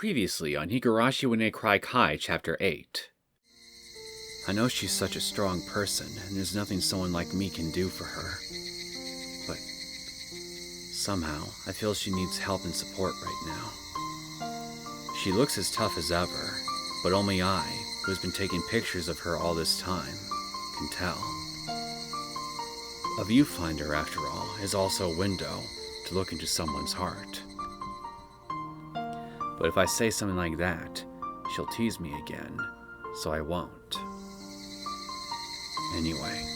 Previously on Higurashi Wane Cry Kai, Chapter 8. I know she's such a strong person, and there's nothing someone like me can do for her. But somehow, I feel she needs help and support right now. She looks as tough as ever, but only I, who has been taking pictures of her all this time, can tell. A viewfinder, after all, is also a window to look into someone's heart. But if I say something like that, she'll tease me again, so I won't. Anyway,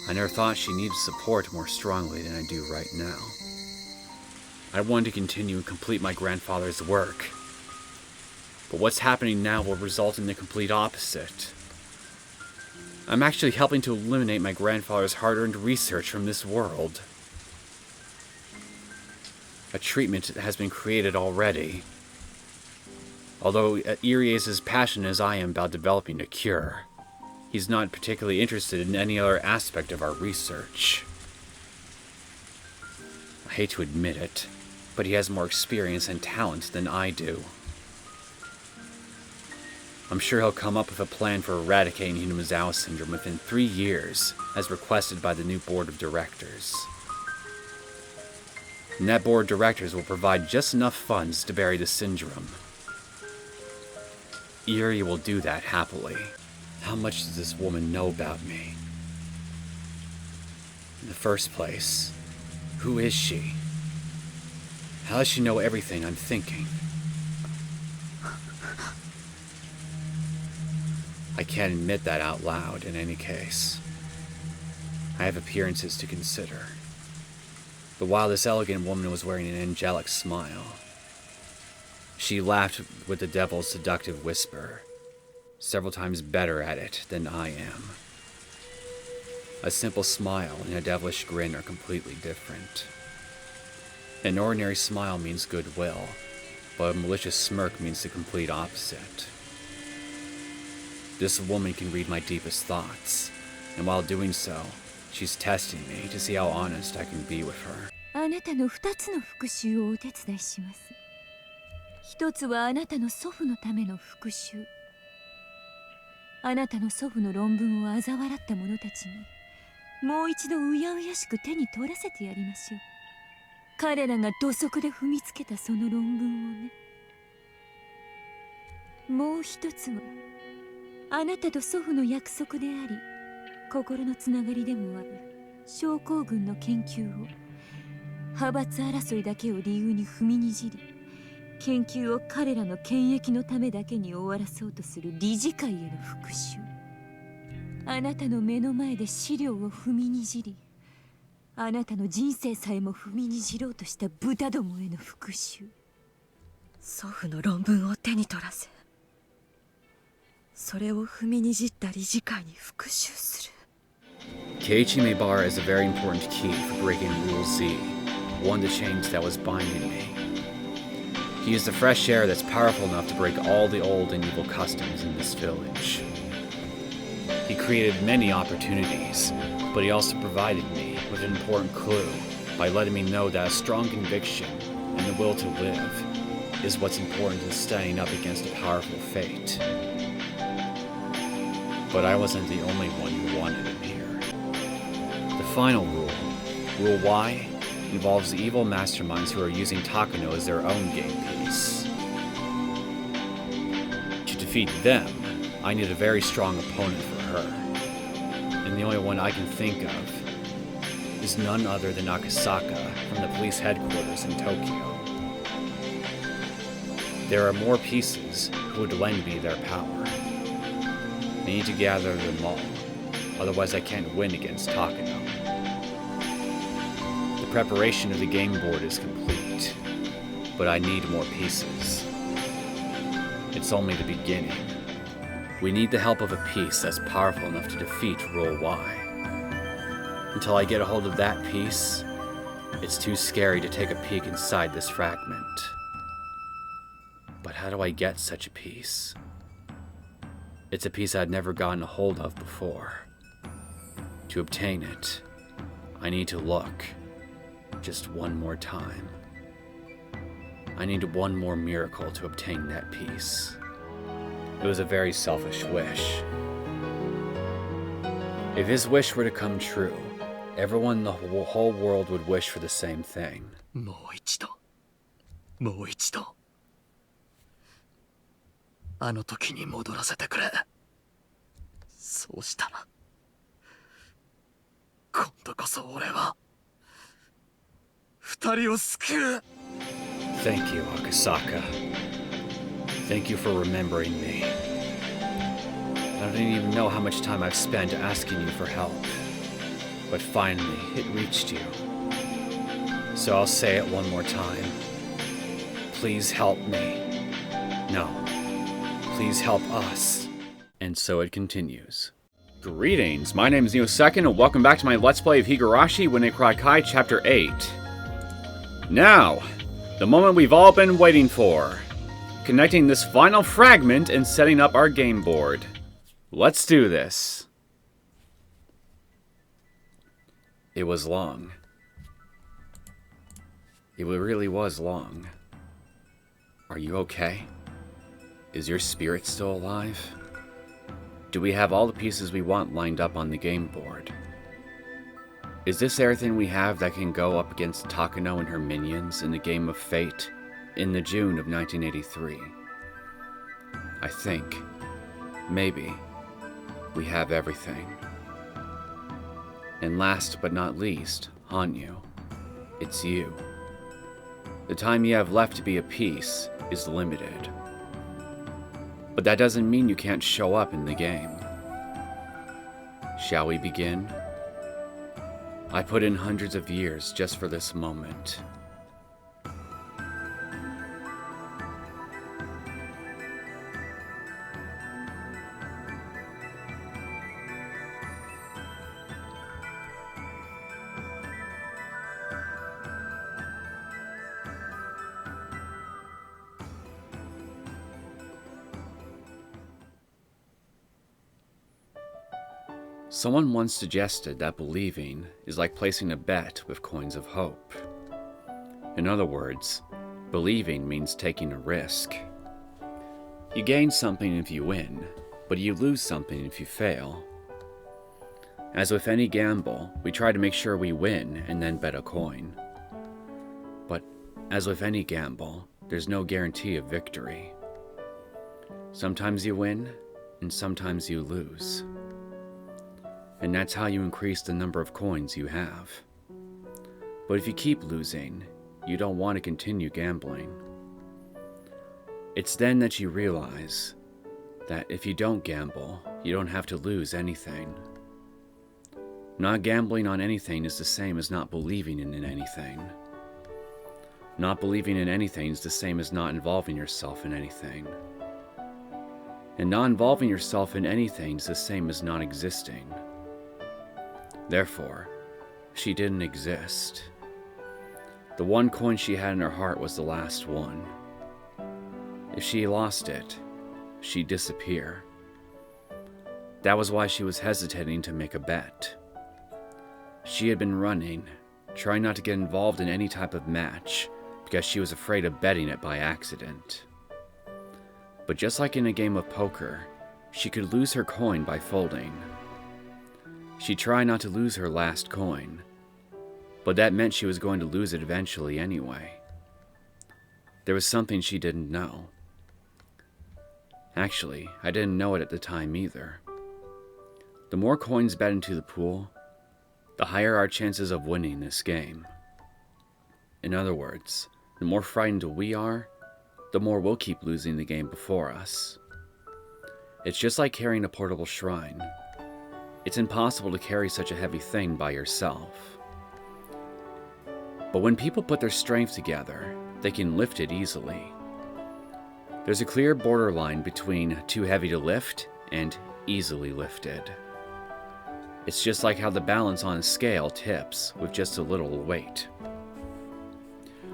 I never thought she needed support more strongly than I do right now. I wanted to continue and complete my grandfather's work. But what's happening now will result in the complete opposite. I'm actually helping to eliminate my grandfather's hard-earned research from this world. A treatment has been created already. Although Irie is as passionate as I am about developing a cure, he's not particularly interested in any other aspect of our research. I hate to admit it, but he has more experience and talent than I do. I'm sure he'll come up with a plan for eradicating Hinazawa syndrome within 3 years, as requested by the new board of directors. And that board of directors will provide just enough funds to bury the syndrome. Irie will do that happily. How much does this woman know about me? In the first place, who is she? How does she know everything I'm thinking? I can't admit that out loud in any case. I have appearances to consider. But while this elegant woman was wearing an angelic smile, she laughed with the devil's seductive whisper, several times better at it than I am. A simple smile and a devilish grin are completely different. An ordinary smile means goodwill, but a malicious smirk means the complete opposite. This woman can read my deepest thoughts, and while doing so, she's testing me to see how honest I can be with her. あなたの2つの復讐をお手伝いします。一つはあなたの祖父のための復讐。あなたの祖父の論文を嘲笑った者たちに、もう一度うやうやしく手に取らせてやりましょう。彼らが土足で踏みつけたその論文をね。もう一つは、あなたと祖父の約束であり、心のつながりでもある症候群の研究を派閥争いだけを理由に踏みにじり、研究を彼らの権益のためだけに終わらそうとする理事会への復讐。あなたの目の前で資料を踏みにじり、あなたの人生さえも踏みにじろうとした豚どもへの復讐。祖父の論文を手に取らせ、それを踏みにじった理事会に復讐する。Keiichi Maebara is a very important key for breaking Rule Z, one of the chains that was binding me. He is the fresh air that's powerful enough to break all the old and evil customs in this village. He created many opportunities, but he also provided me with an important clue by letting me know that a strong conviction and the will to live is what's important in standing up against a powerful fate. But I wasn't the only one who wanted him here. The final rule, Rule Y, involves the evil masterminds who are using Takano as their own game piece. To defeat them, I need a very strong opponent for her. And the only one I can think of is none other than Akasaka from the police headquarters in Tokyo. There are more pieces who would lend me their power. I need to gather them all, otherwise I can't win against Takano. The preparation of the game board is complete, but I need more pieces. It's only the beginning. We need the help of a piece that's powerful enough to defeat Rule Y. Until I get a hold of that piece, it's too scary to take a peek inside this fragment. But how do I get such a piece? It's a piece I'd never gotten a hold of before. To obtain it, I need to look just one more time. I needed one more miracle to obtain that peace. It was a very selfish wish. If his wish were to come true, everyone in the whole world would wish for the same thing. もう一度もう一度あの時に戻らせてくれ。そうしたら今度こそ俺は二人を救う。 Thank you, Akasaka. Thank you for remembering me. I don't even know how much time I've spent asking you for help. But finally, it reached you. So I'll say it one more time. Please help me. No. Please help us. And so it continues. Greetings, my name is Neosekken, and welcome back to my Let's Play of Higurashi When They Cry Kai Chapter 8. Now, the moment we've all been waiting for. Connecting this final fragment and setting up our game board. Let's do this. It was long. It really was long. Are you okay? Is your spirit still alive? Do we have all the pieces we want lined up on the game board? Is this everything we have that can go up against Takano and her minions in the game of fate in the June of 1983? I think, maybe, we have everything. And last but not least, Hanyu, it's you. The time you have left to be at peace is limited. But that doesn't mean you can't show up in the game. Shall we begin? I put in hundreds of years just for this moment. Someone once suggested that believing is like placing a bet with coins of hope. In other words, believing means taking a risk. You gain something if you win, but you lose something if you fail. As with any gamble, we try to make sure we win and then bet a coin. But as with any gamble, there's no guarantee of victory. Sometimes you win, and sometimes you lose. And that's how you increase the number of coins you have. But if you keep losing, you don't want to continue gambling. It's then that you realize that if you don't gamble, you don't have to lose anything. Not gambling on anything is the same as not believing in anything. Not believing in anything is the same as not involving yourself in anything. And not involving yourself in anything is the same as not existing. Therefore, she didn't exist. The one coin she had in her heart was the last one. If she lost it, she'd disappear. That was why she was hesitating to make a bet. She had been running, trying not to get involved in any type of match, because she was afraid of betting it by accident. But just like in a game of poker, she could lose her coin by folding. She'd try not to lose her last coin, but that meant she was going to lose it eventually anyway. There was something she didn't know. Actually, I didn't know it at the time either. The more coins bet into the pool, the higher our chances of winning this game. In other words, the more frightened we are, the more we'll keep losing the game before us. It's just like carrying a portable shrine. It's impossible to carry such a heavy thing by yourself. But when people put their strength together, they can lift it easily. There's a clear borderline between too heavy to lift and easily lifted. It's just like how the balance on a scale tips with just a little weight.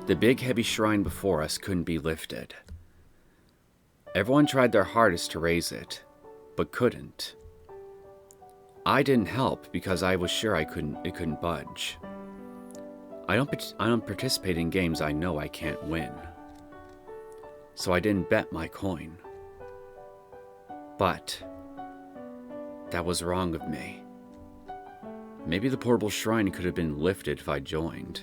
The big heavy shrine before us couldn't be lifted. Everyone tried their hardest to raise it, but couldn't. I didn't help because I was sure it couldn't budge. I don't participate in games I know I can't win. so I didn't bet my coin. But that was wrong of me. Maybe the portable shrine could have been lifted if I joined.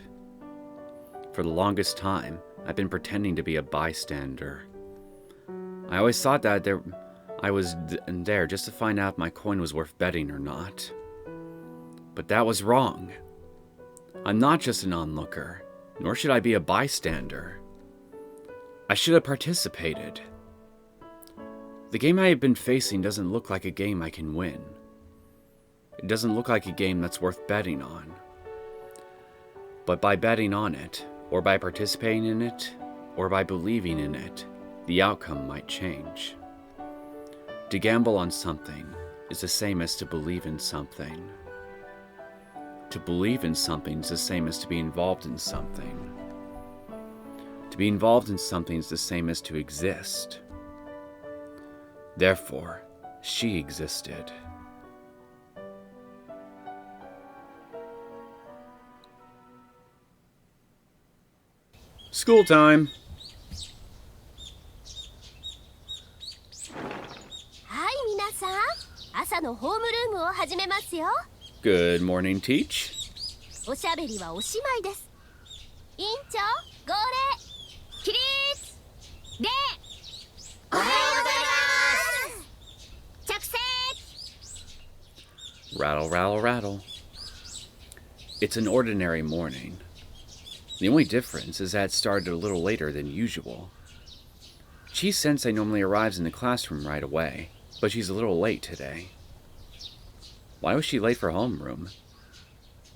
For the longest time, I've been pretending to be a bystander. I always thought that I was there just to find out if my coin was worth betting or not. But that was wrong. I'm not just an onlooker, nor should I be a bystander. I should have participated. The game I have been facing doesn't look like a game I can win. It doesn't look like a game that's worth betting on. But by betting on it, or by participating in it, or by believing in it, the outcome might change. To gamble on something is the same as to believe in something. To believe in something is the same as to be involved in something. To be involved in something is the same as to exist. Therefore, she existed. School time. はい、皆さん、朝のホームルームを始めますよ。 Good morning, Teach. おしゃべりはおしまいです。委員長、号令、起立、礼。おはようございます。着席。 Rattle, rattle, rattle. It's an ordinary morning. The only difference is that it started a little later than usual. Chi-sensei normally arrives in the classroom right away, but she's a little late today. Why was she late for homeroom?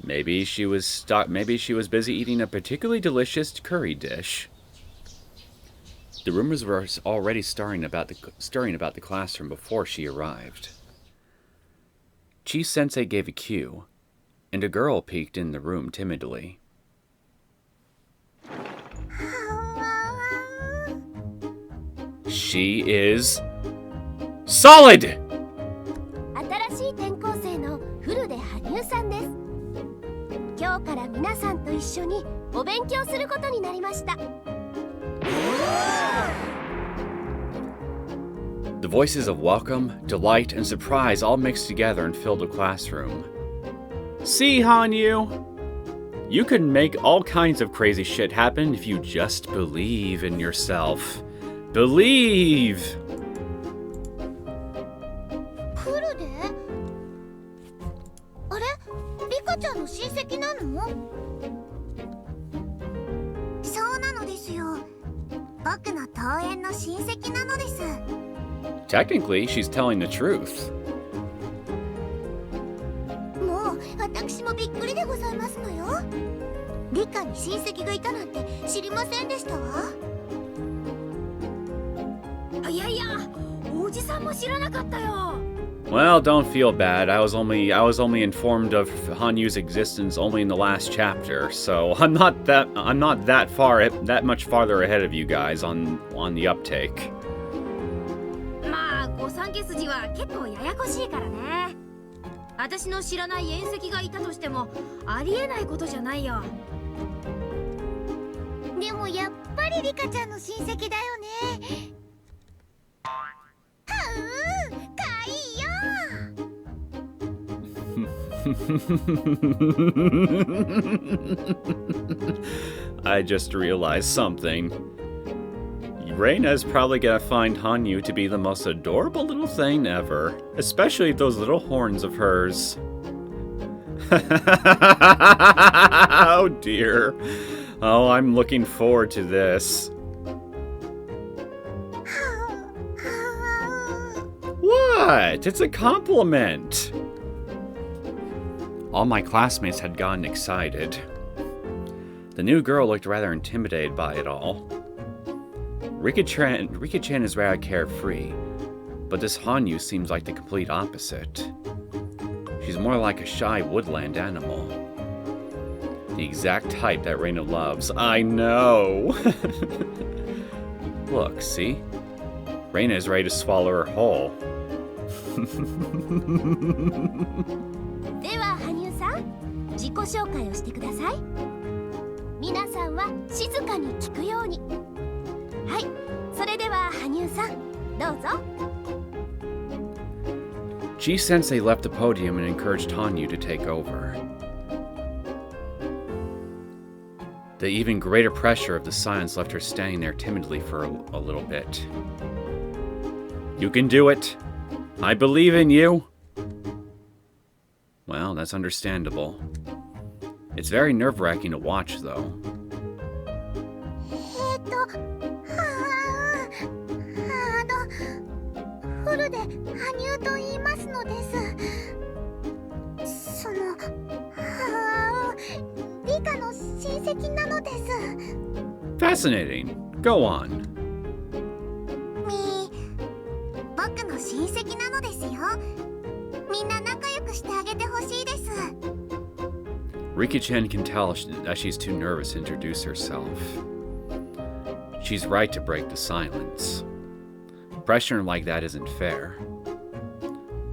Maybe she was busy eating a particularly delicious curry dish. The rumors were already stirring about the classroom before she arrived. Chi-sensei gave a cue, and a girl peeked in the room timidly. She is solid! 新しい転校生の古出羽生さんです。今日から皆さんと一緒にお勉強することになりました。The voices of welcome, delight, and surprise all mixed together and filled the classroom. See, Hanyu? You can make all kinds of crazy shit happen if you just believe in yourself. Believe! フルで？あれ？リカちゃんの親戚なの？そうなのですよ。僕の遠縁の親戚なのです。Technically, she's telling the truth. もう私もびっくりでございますのよ。リカに親戚がいたなんて知りませんでしたわ。いやいや、おじさんも知らなかったよ。Well, don't feel bad. I was only informed of Hanyu's existence only in the last chapter, so I'm not that much farther ahead of you guys on the uptake. まあ、御三家筋は結構ややこしいからね。私の知らない縁戚がいたとしてもありえないことじゃないよ。でもやっぱりリカちゃんの親戚だよね。かいいよ。I just realized something. Reina is probably gonna find Hanyu to be the most adorable little thing ever, especially those little horns of hers. Oh dear. Oh, I'm looking forward to this. What? It's a compliment. All my classmates had gotten excited. The new girl looked rather intimidated by it all. Rika-chan is rather carefree, but this Hanyu seems like the complete opposite. She's more like a shy woodland animal. The exact type that Reina loves. I know! Look, see? Reina is ready to swallow her whole. では羽生さん、自己紹介をしてください。皆さんは静かに聞くように。はい、それさん、どうぞ。G-Sensei left the podium and encouraged Hanyu to take over. The even greater pressure of the silence left her standing there timidly for a little bit. You can do it. I believe in you. Well, that's understandable. It's very nerve-wracking to watch, though. フルで羽生と言いますのです。その、理科の親戚なのです。Fascinating. Go on. 僕の親戚なのですよ。みんな仲良くしてあげてほしいです。Rika-chan can tell that she's too nervous to introduce herself. She's right to break the silence. Pressure like that isn't fair.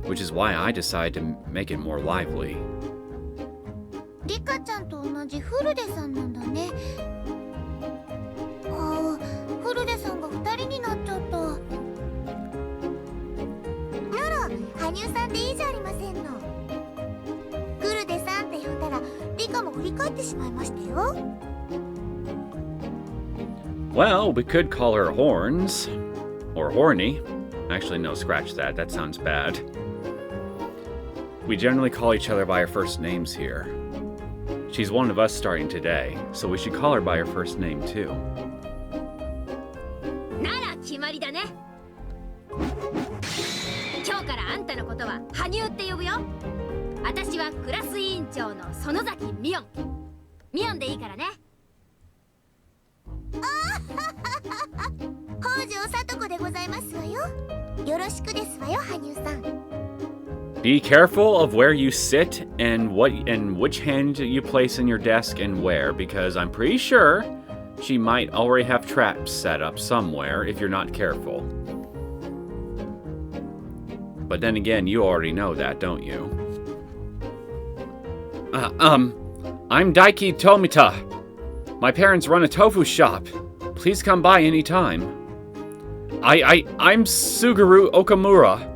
Which is why I decided to make it more lively. リカちゃんと同じフルデさんなんだね。フルデさんが2人になっちゃった。なら、羽生さんでいいじゃありませんの。フルデさんって呼んだら、リカも振り返ってしまいましたよ。Well, we could call her Horns. Or Horny. Actually, no, scratch that. That sounds bad. We generally call each other by our first names here. She's one of us starting today, so we should call her by her first name, too. なら決まりだね。今日からあんたのことは羽生って呼ぶよ。私はクラス委員長の園崎ミオン。ミオンでいいからね。北条聡子でございますわよ。よろしくですわよ、羽生さん。Be careful of where you sit and which hand you place in your desk and where, because I'm pretty sure she might already have traps set up somewhere if you're not careful. But then again, you already know that, don't you? I'm Daiki Tomita. My parents run a tofu shop. Please come by anytime. I'm Suguru Okamura.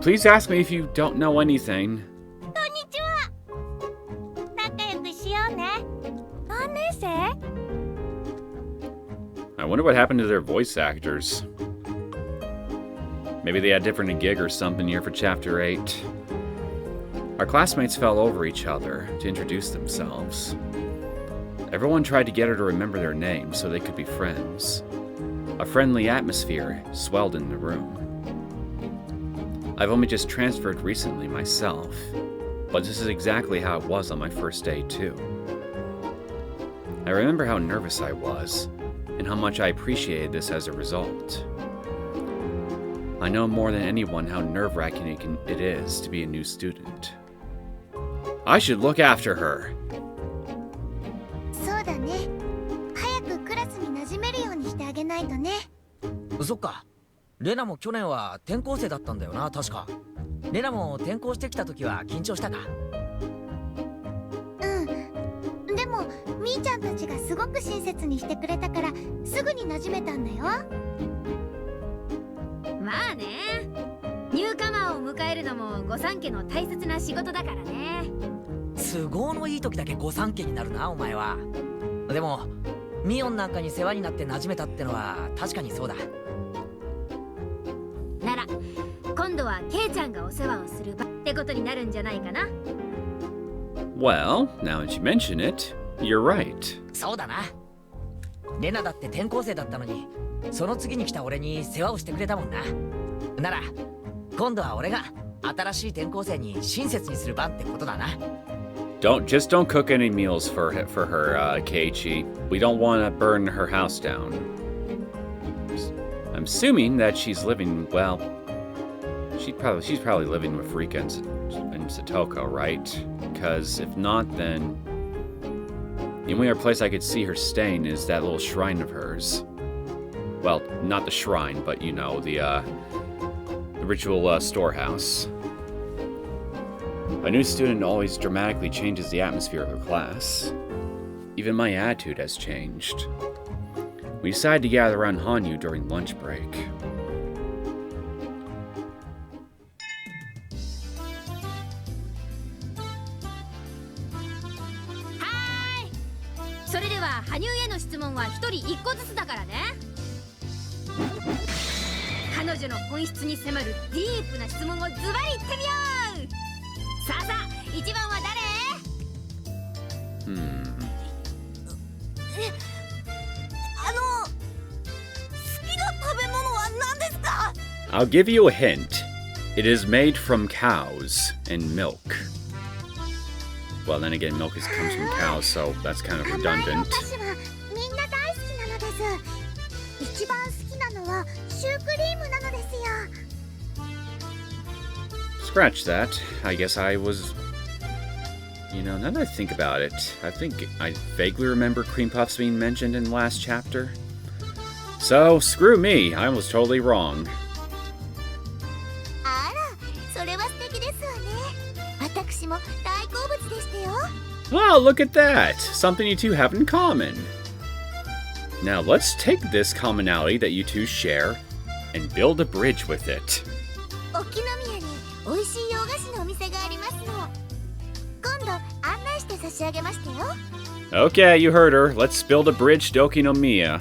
Please ask me if you don't know anything. こんにちは。仲良くしようね。何年生？ I wonder what happened to their voice actors. Maybe they had different gig or something here for Chapter 8. Our classmates fell over each other to introduce themselves. Everyone tried to get her to remember their names so they could be friends. A friendly atmosphere swelled in the room. I've only just transferred recently myself, but this is exactly how it was on my first day too. I remember how nervous I was, and how much I appreciated this as a result. I know more than anyone how nerve-wracking it is to be a new student. I should look after her. そうだね。早くクラスに馴染めるようにしてあげないとね。そっか。レナも去年は転校生だったんだよな、確か。レナも転校してきた時は緊張したか？うん。でも、みーちゃんたちがすごく親切にしてくれたから、すぐに馴染めたんだよ。まあね。ニューカマーを迎えるのも御三家の大切な仕事だからね。都合のいい時だけ御三家になるな、お前は。でも、ミオンなんかに世話になって馴染めたってのは確かにそうだ。なら今度はケイちゃんがお世話をする場ってことになるんじゃないかな。 Well, now that you mention it, you're right. そうだな。レナだって転校生だったのに、その次に来た俺に世話をしてくれたもんな。なら今度は俺が新しい転校生に親切にする番ってことだな。Don't cook any meals for her, Keiichi. We don't want to burn her house down. I'm assuming that she's living, well, she's probably living with Rika and Satoko, right? Because if not, then the only other place I could see her staying is that little shrine of hers. Well, not the shrine, but you know, the ritual storehouse. A new student always dramatically changes the atmosphere of a class. Even my attitude has changed. We decided to gather around Hanyu during lunch break. 羽生への質問は1人1個ずつだからね。彼女の本質に迫るディープな質問をズバリ言ってみよう。さあさあ、1番は誰？好きな食べ物は何ですか？ I'll give you a hint. It is made from cows and milk. Well, then again, milk comes from cows, so that's kind of 甘いお redundant. 菓子はみんな大好きなのです。一番好きなのはシュークリームなのですよ。 Scratch that. I guess I was... You know, now that I think about it, I think I vaguely remember cream puffs being mentioned in the last chapter. So, screw me. I was totally wrong. あら、それは素敵ですわね。私も大好物でしたよ。 Oh, look at that! Something you two have in common. Now let's take this commonality that you two share and build a bridge with it. 沖宮に美味しい洋菓子のお店がありますの。今度案内して差し上げましたよ。 Okay, you heard her. Let's build a bridge to Okinomiya.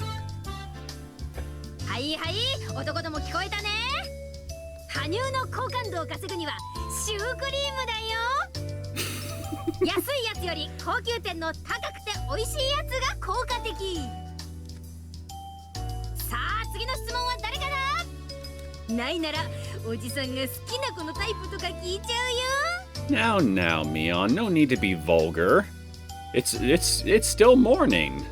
はいはい、男ども聞こえたね。羽生の好感度を稼ぐにはシュークリームだよ。安いやつより高級店の高くて美味しいやつが効果的。さあ次の質問は誰かな？ないならおじさんが好きな子のタイプとか聞いちゃうよ。 Now, Mion, no need to be vulgar. It's still morning.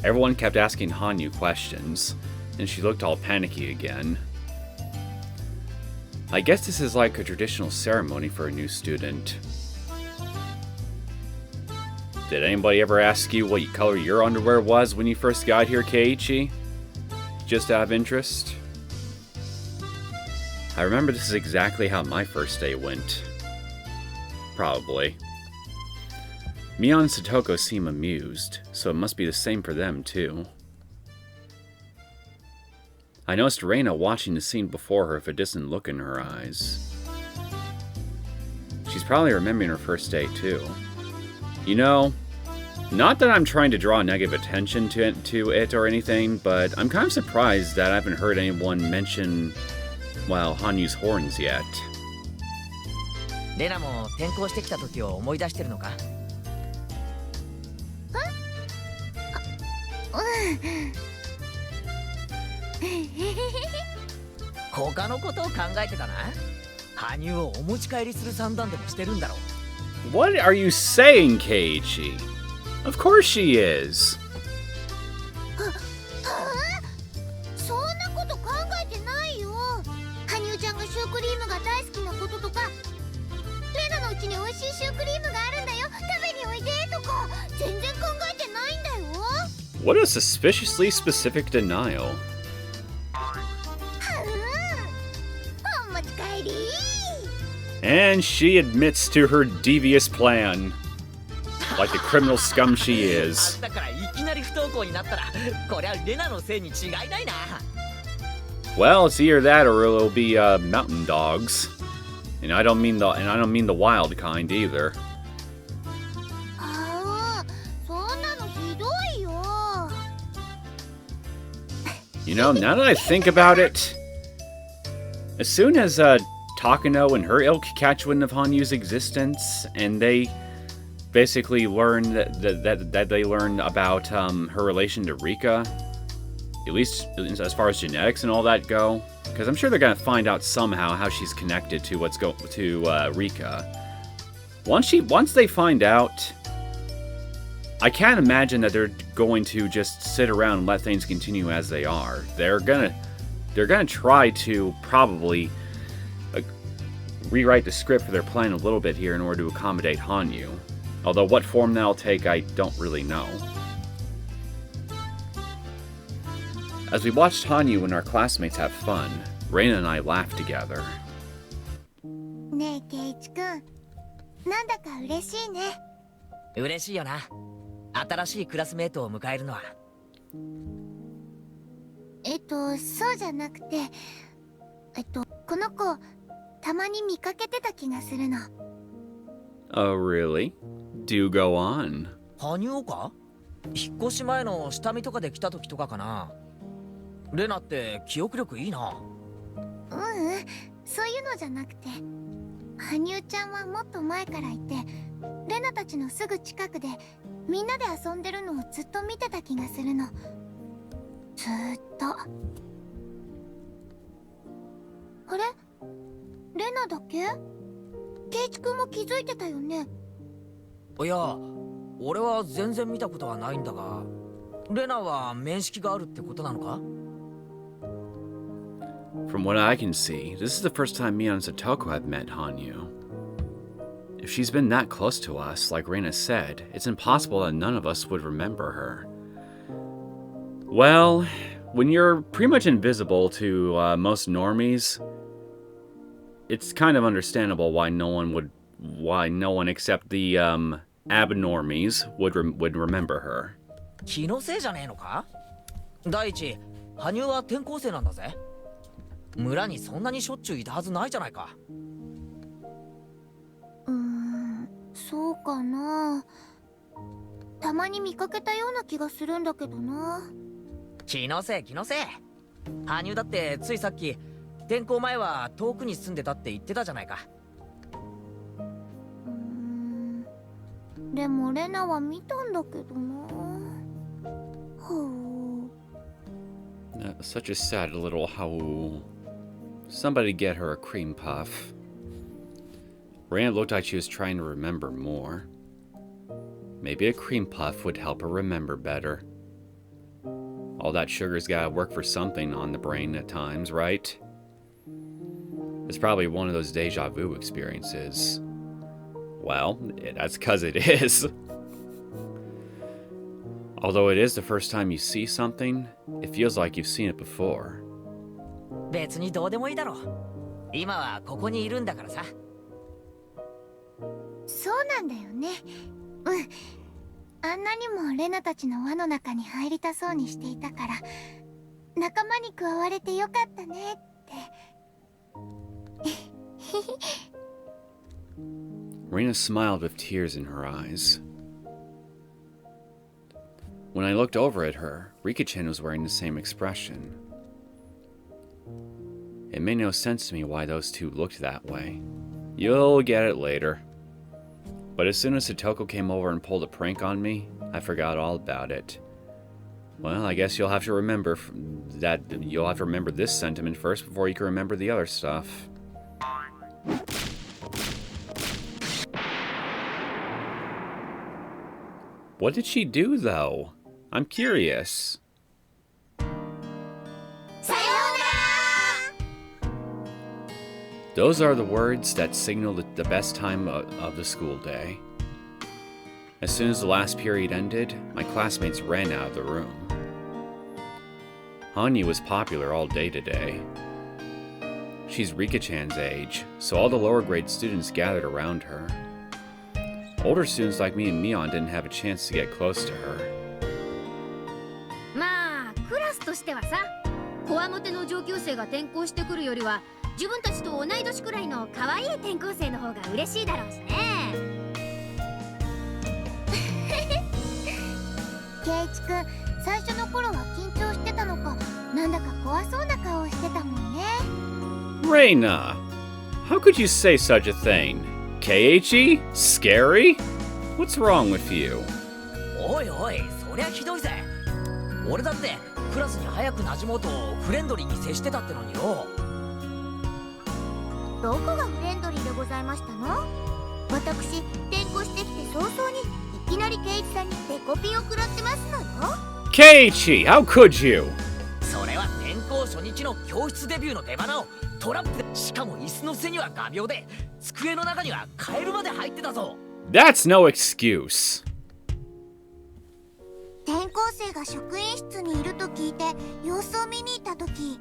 Everyone kept asking Hanyu questions, and she looked all panicky again. I guess this is like a traditional ceremony for a new student. Did anybody ever ask you what color your underwear was when you first got here, Keiichi? Just out of interest? I remember this is exactly how my first day went. Probably. Mion and Satoko seem amused, so it must be the same for them, too. I noticed Reina watching the scene before her with a distant look in her eyes. She's probably remembering her first day, too. You know, not that I'm trying to draw negative attention to it or anything, but I'm kind of surprised that I haven't heard anyone mention, well, Hanyu's horns yet. レナも転校してきた時を思い出してるのか？他のことを考えてたな。羽生をお持ち帰りする算段でもしてるんだろう。 What are you saying, Keiichi? Of course she is. そんなこと考えてないよ。羽生ちゃんがシュークリームが大好きなこととか、レナのうちに美味しいシュークリームがあるんだよ、食べにおいでとか、全然考えてないんだよ。 What a suspiciously specific denial. お持ち帰り。 And she admits to her devious plan. Like the criminal scum she is. だからいきなり不登校になったら、こりゃレナのせいに違いないな。 Well, it's either that or it'll be mountain dogs. And I don't mean the wild kind either. ああ、そんなのひどいよ。 You know, now that I think about it, as soon as Takano and her ilk catch wind of Hanyu's existence, and they basically learn that they learn about her relation to Rika, at least as far as genetics and all that go, because I'm sure they're gonna find out somehow how she's connected to Rika. Once they find out, I can't imagine that they're going to just sit around and let things continue as they are. They're gonna try to probably rewrite the script for their plan a little bit here in order to accommodate Hanyu. Although what form that'll take, I don't really know. As we watched Hanyu and our classmates have fun, Reina and I laughed together. ねえ、ケイチくん、なんだか嬉しいね。嬉しいよな。新しいクラスメートを迎えるのは。そうじゃなくて、この子、たまに見かけてた気がするの。Oh, really? Do go on. 羽生か？引っ越し前の下見とかで来た時とかかな。レナって記憶力いいな。そういうのじゃなくて、羽生ちゃんはもっと前からいて、レナたちのすぐ近くでみんなで遊んでるのをずっと見てた気がするの。ずーっと。あれ？レナだけ？ケイチ君も気づいてたよね。いや、俺は全然見たことはないんだが、レナは面識があるってことなのか？ From what I can see, this is the first time Mia and Satoko have met Hanyu. If she's been that close to us, like Reina said, it's impossible that none of us would remember her. Well, when you're pretty much invisible to most normies, it's kind of understandable why no one except the abnormies would remember her. 気のせいじゃねえのか？第一、羽生は転校生なんだぜ。村にそんなにしょっちゅういたはずないじゃないか。そうかな。たまに見かけたような気がするんだけどな。気のせい。羽生だってついさっき転校前は遠くに住んでたって言ってたじゃないか。でもレナは見たんだけどな。Such a sad little how. Somebody get her a cream puff. Reina looked like she was trying to remember more. Maybe a cream puff would help her remember better. All that sugar's gotta work for something on the brain at times, right? It's probably one of those deja vu experiences. Well, that's 'cause it is. Although it is the first time you see something, it feels like you've seen it before. 別にどうでもいいだろう。今はここにいるんだからさ。そうなんだよね。あんなにもレナたちの輪の中に入りたそうにしていたから、仲間に加われてよかったねって。Reina smiled with tears in her eyes. When I looked over at her, Rika-chan was wearing the same expression. It made no sense to me why those two looked that way. You'll get it later. But as soon as Satoko came over and pulled a prank on me, I forgot all about it. Well, I guess you'll have to remember this sentiment first before you can remember the other stuff. What did she do, though? I'm curious. Those are the words that signal the best time of the school day. As soon as the last period ended, my classmates ran out of the room. Hanyu was popular all day today. She's Rika-chan's age, so all the lower grade students gathered around her. Older students like me and Mion didn't have a chance to get close to her. まあクラスとしてはさ、こわもての上級生が転校してくるよりは自分たちと同い年くらいの可愛い転校生の方が嬉しいだろうしね。ケイチ君、最初の頃は緊張してたのか、なんだか怖そうな顔をしてたもんね。Reina! How could you say such a thing? Ch.8? Scary? What's wrong with you? おいおい、そりゃひどいぜ。俺だってクラスに早く馴染もうとフレンドリーに接してたってのによ。どこがフレンドリーでございましたの？私、転校してきて早々にいきなりケイチさんにデコピンを食らってますのよ。Keiichi, how could you? それは転校初日の教室デビューの出花をトラップで、しかも椅子の背には画鋲で、机の中にはカエルまで入ってたぞ。That's no excuse. 転校生が職員室にいると聞いて様子を見に行った時、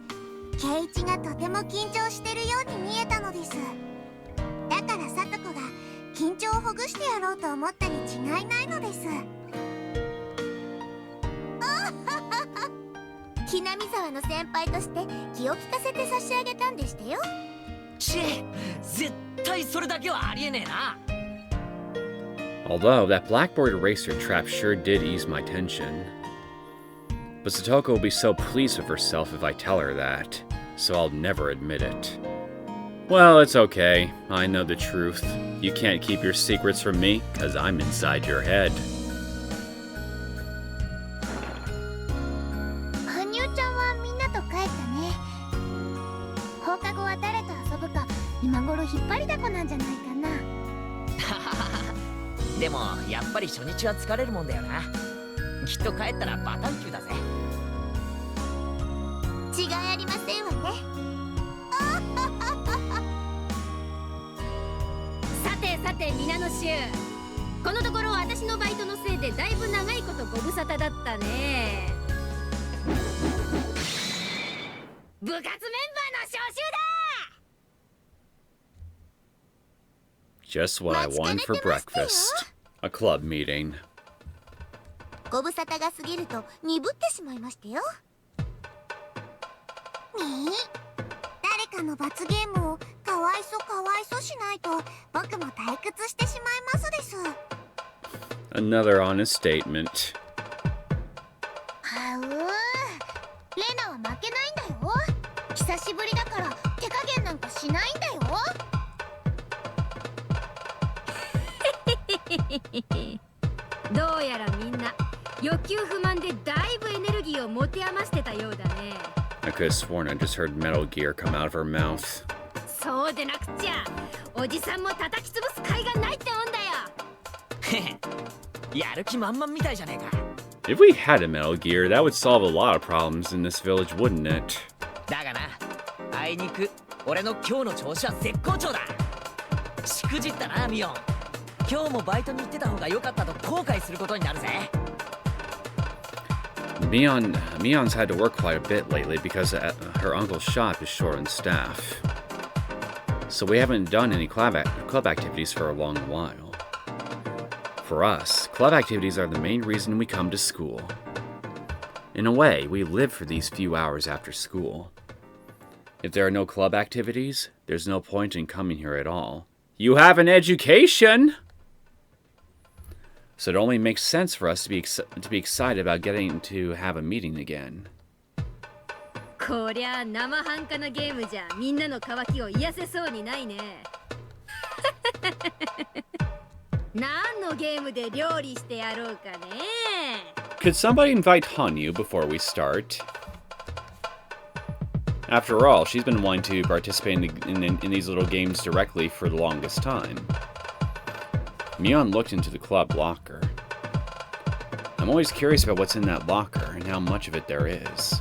ケイチがとても緊張してるように見えたのです。だからサトコが緊張をほぐしてやろうと思ったに違いないのです。ひなみ沢の先輩として気を利かせて差し上げたんでしたよ。絶対それだけはありえねえな。Although, that blackboard eraser trap sure did ease my tension. But Satoko will be so pleased with herself if I tell her that, so I'll never admit it. Well, it's okay. I know the truth. You can't keep your secrets from me, 'cause I'm inside your head. 羽生ちゃんはみんなと帰ったね。放課後は誰と遊ぶか今頃引っ張りだこなんじゃないかな。でもやっぱり初日は疲れるもんだよな。きっと帰ったらバタンキューだぜ。違いありませんわね。さてさて皆の衆、このところ私のバイトのせいでだいぶ長いことご無沙汰だったね。部活メンバーの招集だ。 Just what I wanted for breakfast. A club meeting. ご無沙汰が過ぎると鈍ってしまいましたよ。ねえ、誰かの罰ゲームをかわいそしないと僕も退屈してしまいますです。 Another honest statement. はう、レナは負けないんだよ。久しぶりだから手加減なんかしないんだよ。どうやらみんな欲求不満でだいぶエネルギーを持て余してたようだね。 I could have sworn I just heard Metal Gear come out of her mouth. そうでなくちゃおじさんも叩き潰す甲斐がないってもんだよ。へへ、やる気満々みたいじゃねえか。 If we had a Metal Gear, that would solve a lot of problems in this village, wouldn't it? だがな、あいにく俺の今日の調子は絶好調だ。しくじったなミオン。今日もバイトに行ってた方が良かったと後悔することになるぜ。Mion's had to work quite a bit lately because her uncle's shop is short on staff. So we haven't done any club activities for a long while. For us, club activities are the main reason we come to school. In a way, we live for these few hours after school. If there are no club activities, there's no point in coming here at all. You have an education! So it only makes sense for us to be excited about getting to have a meeting again. こりゃ生半可なゲームじゃみんなの渇きを癒せそうにないね。何のゲームで料理してやろうかね。 Could somebody invite Hanyu before we start? After all, she's been wanting to participate in these little games directly for the longest time. Mion looked into the club locker. I'm always curious about what's in that locker and how much of it there is.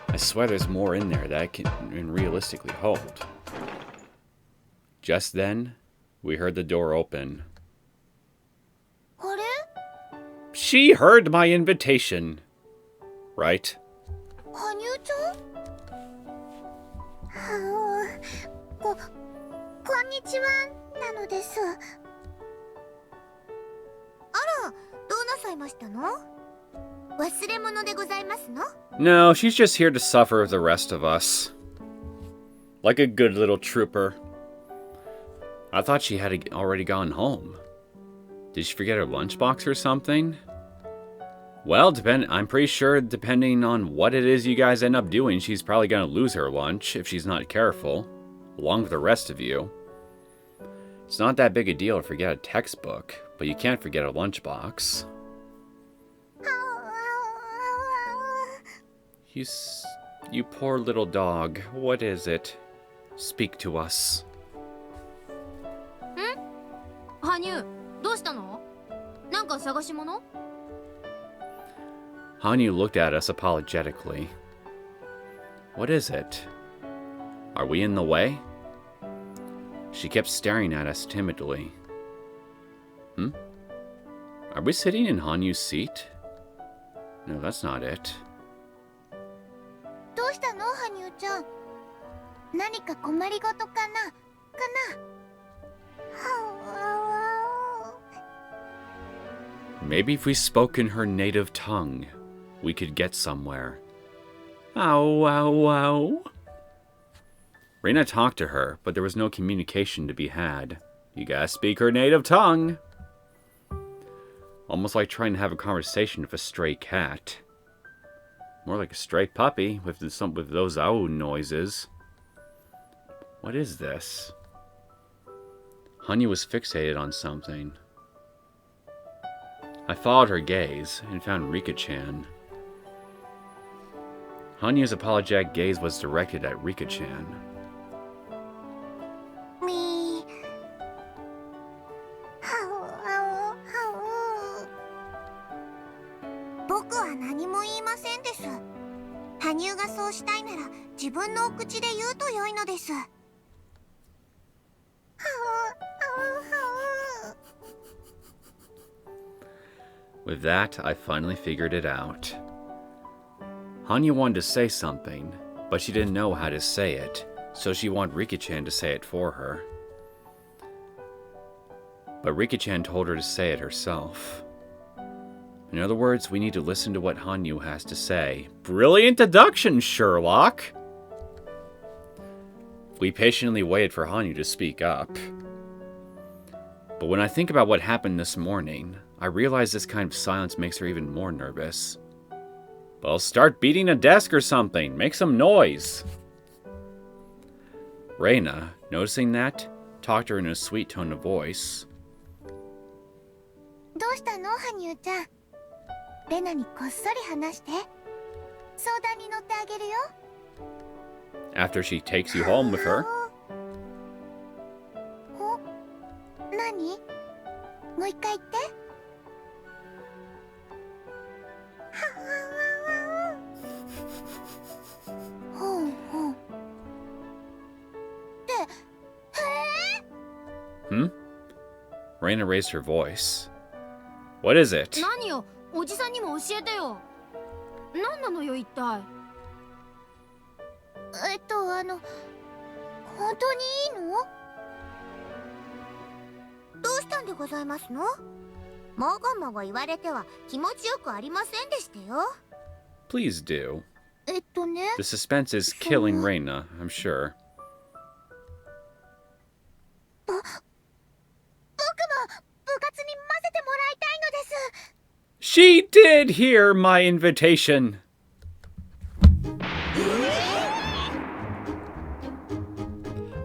I swear there's more in there that I can realistically hold. Just then, we heard the door open. あれ？ She heard my invitation. Right? 羽生ちゃん？こんにちはなのです。あら、どうなさいましたの？忘れ物でございますの？ No, she's just here to suffer with the rest of us. Like a good little trooper. I thought she had already gone home. Did she forget her lunchbox or something? Well, I'm pretty sure depending on what it is you guys end up doing, she's probably gonna lose her lunch if she's not careful, along with the rest of you. It's not that big a deal to forget a textbook, but you can't forget a lunchbox. You poor little dog. What is it? Speak to us. 羽生、どうしたの？なんか探し物？ Hanyu looked at us apologetically. What is it? Are we in the way? She kept staring at us timidly. Are we sitting in Hanyu's seat? No, that's not it. どうしたの、羽生ちゃん？何か困りごとかな？Maybe if we spoke in her native tongue, we could get somewhere. Ow, ow, ow. Reina talked to her, but there was no communication to be had. You gotta speak her native tongue. Almost like trying to have a conversation with a stray cat. More like a stray puppy with those ow noises. What is this? Hanyu was fixated on something. I followed her gaze and found Rika-chan. Hanyu's apologetic gaze was directed at Rika-chan. Me.僕は何も言いませんです。羽生がそうしたいなら自分のお口で言うと良いのです。With that, I finally figured it out. Hanyu wanted to say something, but she didn't know how to say it, so she wanted Rika-chan to say it for her. But Rika-chan told her to say it herself. In other words, we need to listen to what Hanyu has to say. Brilliant deduction, Sherlock! We patiently waited for Hanyu to speak up. But when I think about what happened this morning, I realize this kind of silence makes her even more nervous. Well, start beating a desk or something. Make some noise. Reina, noticing that, talked to her in a sweet tone of voice. どうしたの、羽生ちゃん。レナにこっそり話して。相談に乗ってあげるよ。After she takes you home with her. お、何？もう一回言って。ほうほう。って、Hmm? Reina raised her voice. What is it? 何よ、おじさんにも教えてよ。何なのよ、一体。本当にいいの？どうしたんでございますの？もごもご言われては気持ちよくありませんでしたよ。Please do. ね。The suspense is killing Reina, I'm sure. 僕も部活に混ぜてもらいたいのです。She did hear my invitation.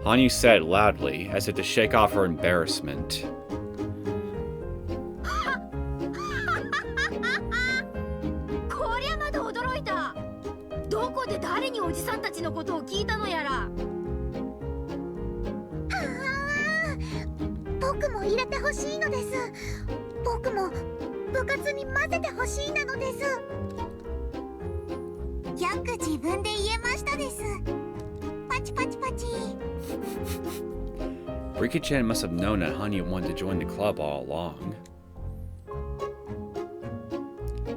Hanyu said loudly, as if to shake off her embarrassment. こりゃまだ驚いた。どこで誰におじさんたちのことを聞いたのやら。僕も入れてほしいのです。僕も部活に混ぜてほしいなのです。よく自分で言えましたです。パチパチパチ。Rika-chan must have known that Hanyu wanted to join the club all along.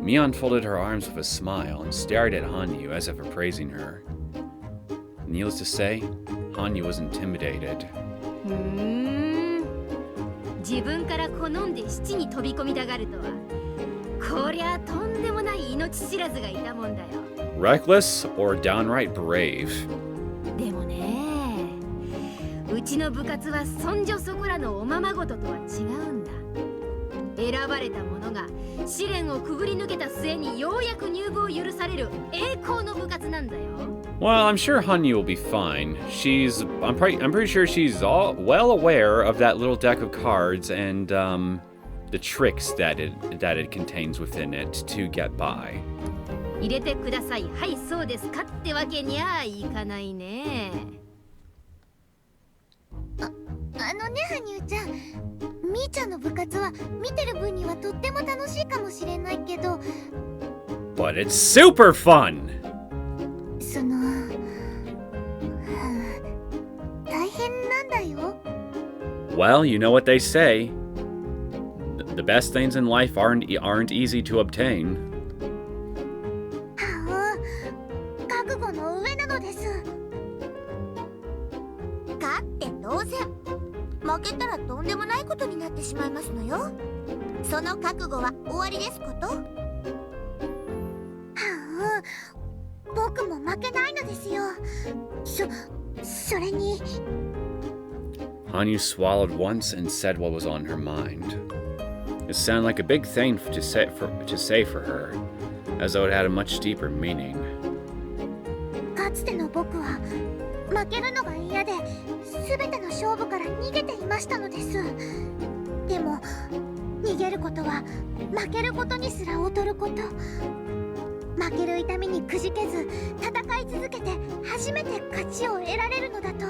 Mia unfolded her arms with a smile and stared at Hanyu as if appraising her. Needless to say, Hanyu was intimidated. 自分から好んで七に飛び込みたがるとは。こりゃとんでもない命知らずがいたもんだよ。Reckless or downright brave. でもね、うちの部活はそんじょそこらのおままごととは違うんだ。選ばれた者が試練をくぐり抜けた末にようやく入部を許される栄光の部活なんだよ。Well, I'm sure Hanyu will be fine. I'm pretty sure she's well aware of that little deck of cards and the tricks that it contains within it to get by. 入れてください。はい、そうですかってわけにはいかないね。羽生ちゃん、みーちゃんの部活は見てる分にはとっても楽しいかもしれないけど、 But it's super fun! 大変なんだよ。 Well, you know what they say. The best things in life aren't easy to obtain. 覚悟の上なのです。勝って当然。負けたらとんでもないことになってしまいますのよ。その覚悟は終わりですこと。僕も負けないのですよ。それに。Hanyu swallowed once and said what was on her mind. It sounded like a big thing to say for her, as though it had a much deeper meaning. かつての僕は負けるのが嫌で全ての勝負から逃げていましたのです。でも逃げることは負けることにすら劣ること。負ける痛みにくじけず戦い続けて初めて勝ちを得られるのだと教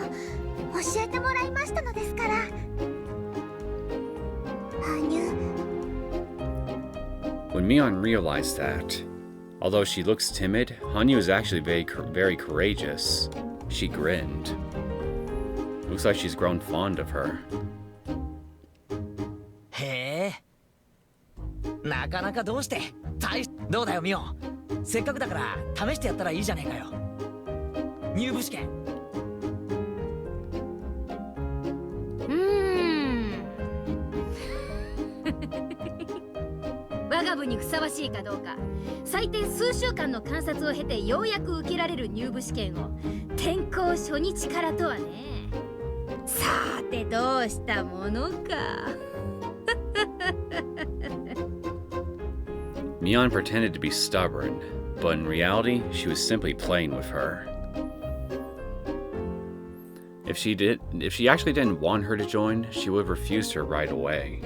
えてもらいましたのですから。羽生。 When Mion realized that, although she looks timid, Hanyu is actually very courageous. She grinned. Looks like she's grown fond of her. へえ、なかなかどうしてどうだよミオ、せっかくだから試してやったらいいじゃねえかよ。入部試験。我が部にふさわしいかどうか、最低数週間の観察を経てようやく受けられる入部試験を転校初日からとはね。さてどうしたものか。Mion pretended to be stubborn, but in reality, she was simply playing with her. If she actually didn't want her to join, she would have refused her right away.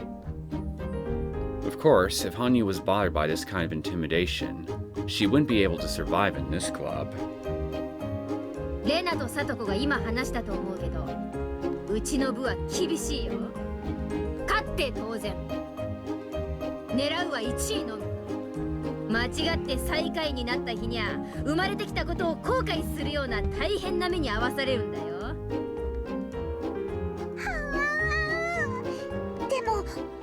Of course, if Hanyu was bothered by this kind of intimidation, she wouldn't be able to survive in this club. レナとサトコが今話したと思うけど、うちの部は厳しいよ。勝って当然。狙うは1位のみ。間違って最下位になった日にゃ、生まれてきたことを後悔するような大変な目に遭わされるんだよ。でも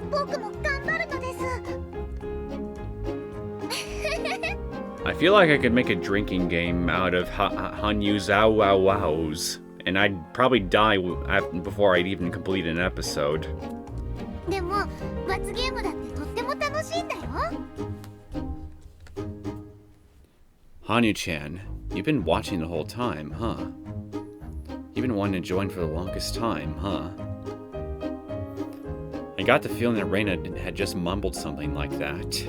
僕も頑張るのです。I feel like I could make a drinking game out of Hanyu's Ow Wow Wows, and I'd probably die before I'd even complete an episode. でも罰ゲームだってとっても楽しいんだよ。Hanyu-chan, you've been watching the whole time, huh? You've been wanting to join for the longest time, huh? I got the feeling that Reina had just mumbled something like that.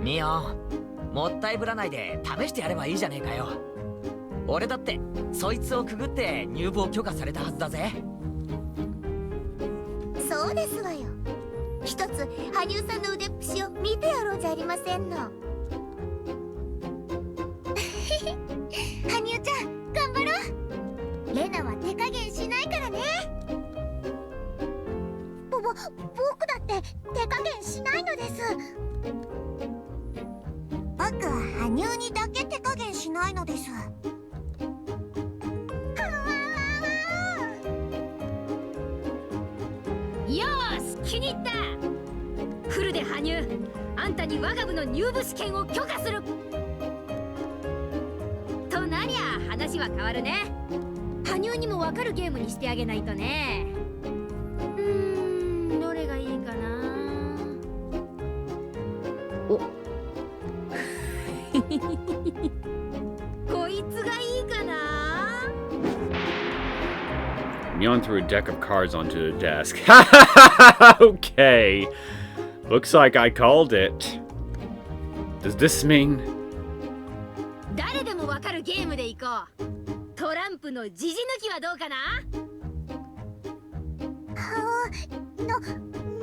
ミオ、もったいぶらないで試してやればいいじゃねえかよ。俺だってそいつをくぐって入部を許可されたはずだぜ。そうですわよ。一つ羽生さんの腕っぷしを見てやろうじゃありませんの。羽生ちゃん頑張ろう。レナは手加減しないからね。僕だって手加減しないのです。僕は羽生にだけ手加減しないのです。よーし、気に入った。フルで羽生、あんたに我が部の入部試験を許可する。となりゃ話は変わるね。羽生にも分かるゲームにしてあげないとね。どれがいいかな。おこいつがいいかな。Mion threw a deck of cards onto the desk. Okay. Looks like I called it. Does this mean... 誰でも分かるゲームでいこう。トランプのジジ抜きはどうかな。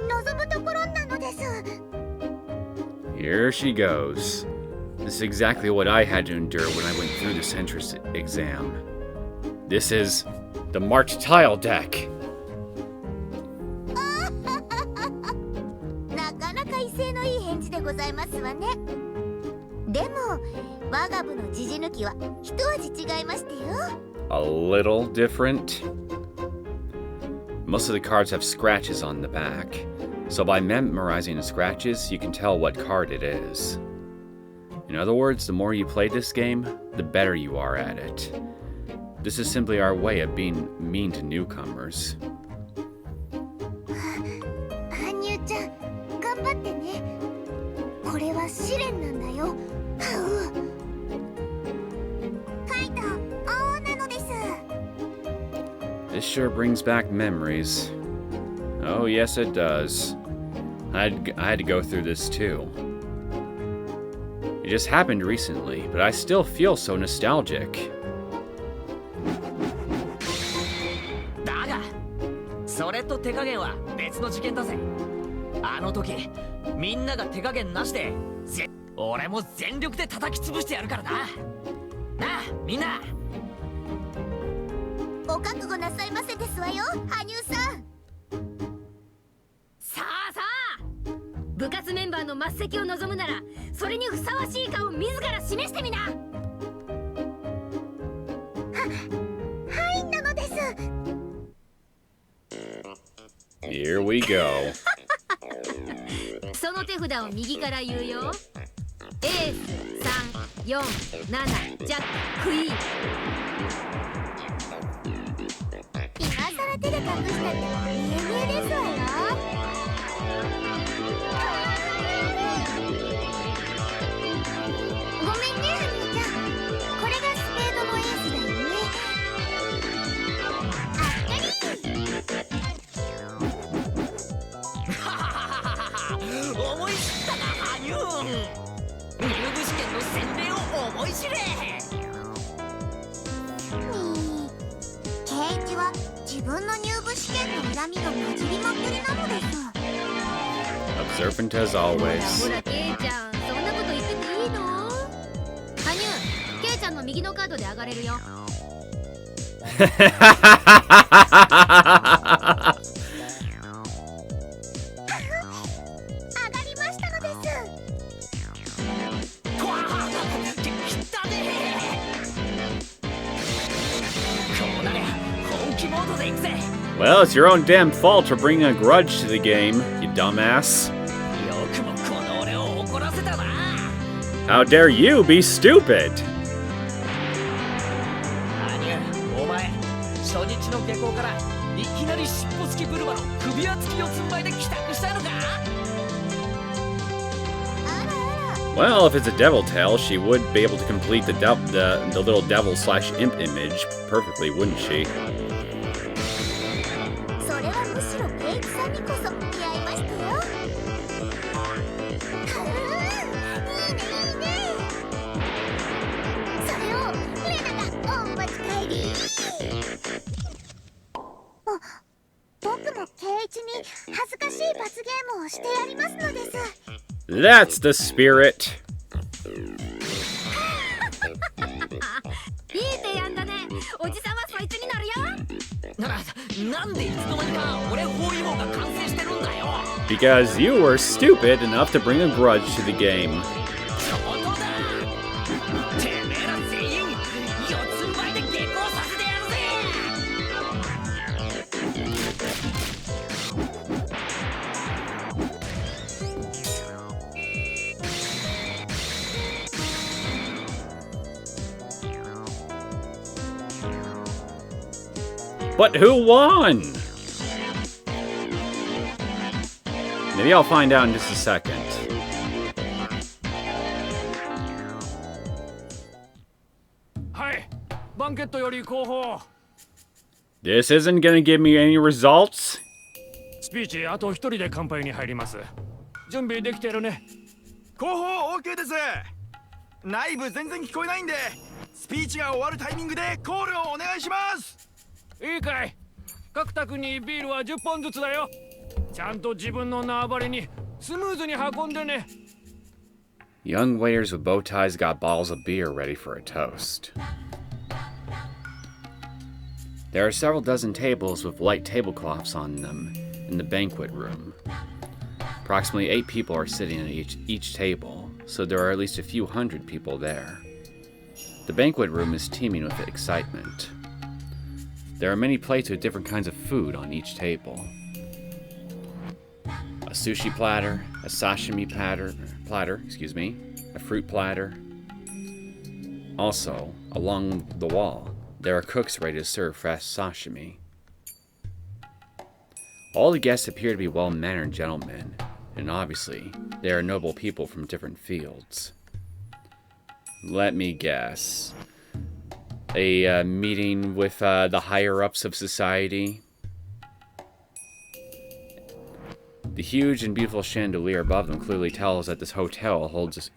望むところなのです。 Here she goes. This is exactly what I had to endure when I went through this entrance exam. This is the marked tile deck. なかなか威勢のいい返事でございますわね。でも我が部のジジ抜きは一味違いましたよ。 A little different. Most of the cards have scratches on the back, so by memorizing the scratches, you can tell what card it is. In other words, the more you play this game, the better you are at it. This is simply our way of being mean to newcomers. 羽生ちゃん、頑張ってね。これは試練なんだよ。カイト、王なのです。 This sure brings back memories. Oh, yes, it does. I had to go through this too. It just happened recently, but I still feel so nostalgic. だが、それと手加減は別の事件だぜ。あの時、みんなが手加減なしで、俺も全力で叩き潰してやるからな。なあ、みんな。お覚悟なさいませですわよ、羽生さん。さあさあ、部活メンバーの末席を望むならそれにふさわしいかを自ら示してみな。はいなのです。 Here we go. その手札を右から言うよ。エース3、4、7、ジャック、クイーン。今さら手で隠したって見え見えですわよ。ごめんね、羽生ちゃん。これがスペードのエースだよね。あっかり。思い知ったな、羽生。入部試験の洗礼を思い知れ。圭一は自分の入部試験の恨みが混じりまくりなのです。 Observant as ほ always. らケイちゃん、そんなこと言ってていいの？羽生、ケイちゃんの右のカードで上がれるよ。上がりましたのです。とわー、来たね。こうなりゃ本気モードで行くぜ。 Well, it's your own damn fault for bringing a grudge to the game, you dumbass. よくもこの俺を怒らせたな。 How dare you be stupid? 羽生、お前、初日の下校からいきなり尻尾付きブルマの首輪付き四つん這いで帰宅したいのか？ Well, if it's a devil tail, she would be able to complete the little devil slash imp image perfectly, wouldn't she? それはむしろ圭一さんにこそ似合いましたよ。いいねいいね。それをレナがお持ち帰り。僕も圭一に恥ずかしい罰ゲームをしてやりますのです。 That's the spirit. いい提案だね。おじさんはそいつになるよ。なんでいつの間にか俺包囲網が完成してるんだよ。 Because you were stupid enough to bring a grudge to the game. 本当だ。てめえら全員四つん這いで下校させてやるぜ。 But who won? Maybe I'll find out in just a second. Hi, バンケットより後方。 This isn't gonna give me any results? スピーチあと一人で乾杯に入ります。準備できてるね。後方 OK です。内部全然聞こえないんで、スピーチが終わるタイミングでコールをお願いします。いいかい。各宅にビールは10本ずつだよ。ちゃんと自分の縄張りにスムーズに運んでね。 Young waiters with bow ties got bottles of beer ready for a toast. There are several dozen tables with white tablecloths on them in the banquet room. Approximately 8 people are sitting at each table, so there are at least a few hundred people there. The banquet room is teeming with excitement. There are many plates with different kinds of food on each table. A sushi platter, a sashimi platter, a fruit platter. Also, along the wall, there are cooks ready to serve fresh sashimi. All the guests appear to be well-mannered gentlemen, and obviously, they are noble people from different fields. Let me guess. A meeting with the higher-ups of society? The huge and beautiful chandelier above them clearly tells that this hotel holds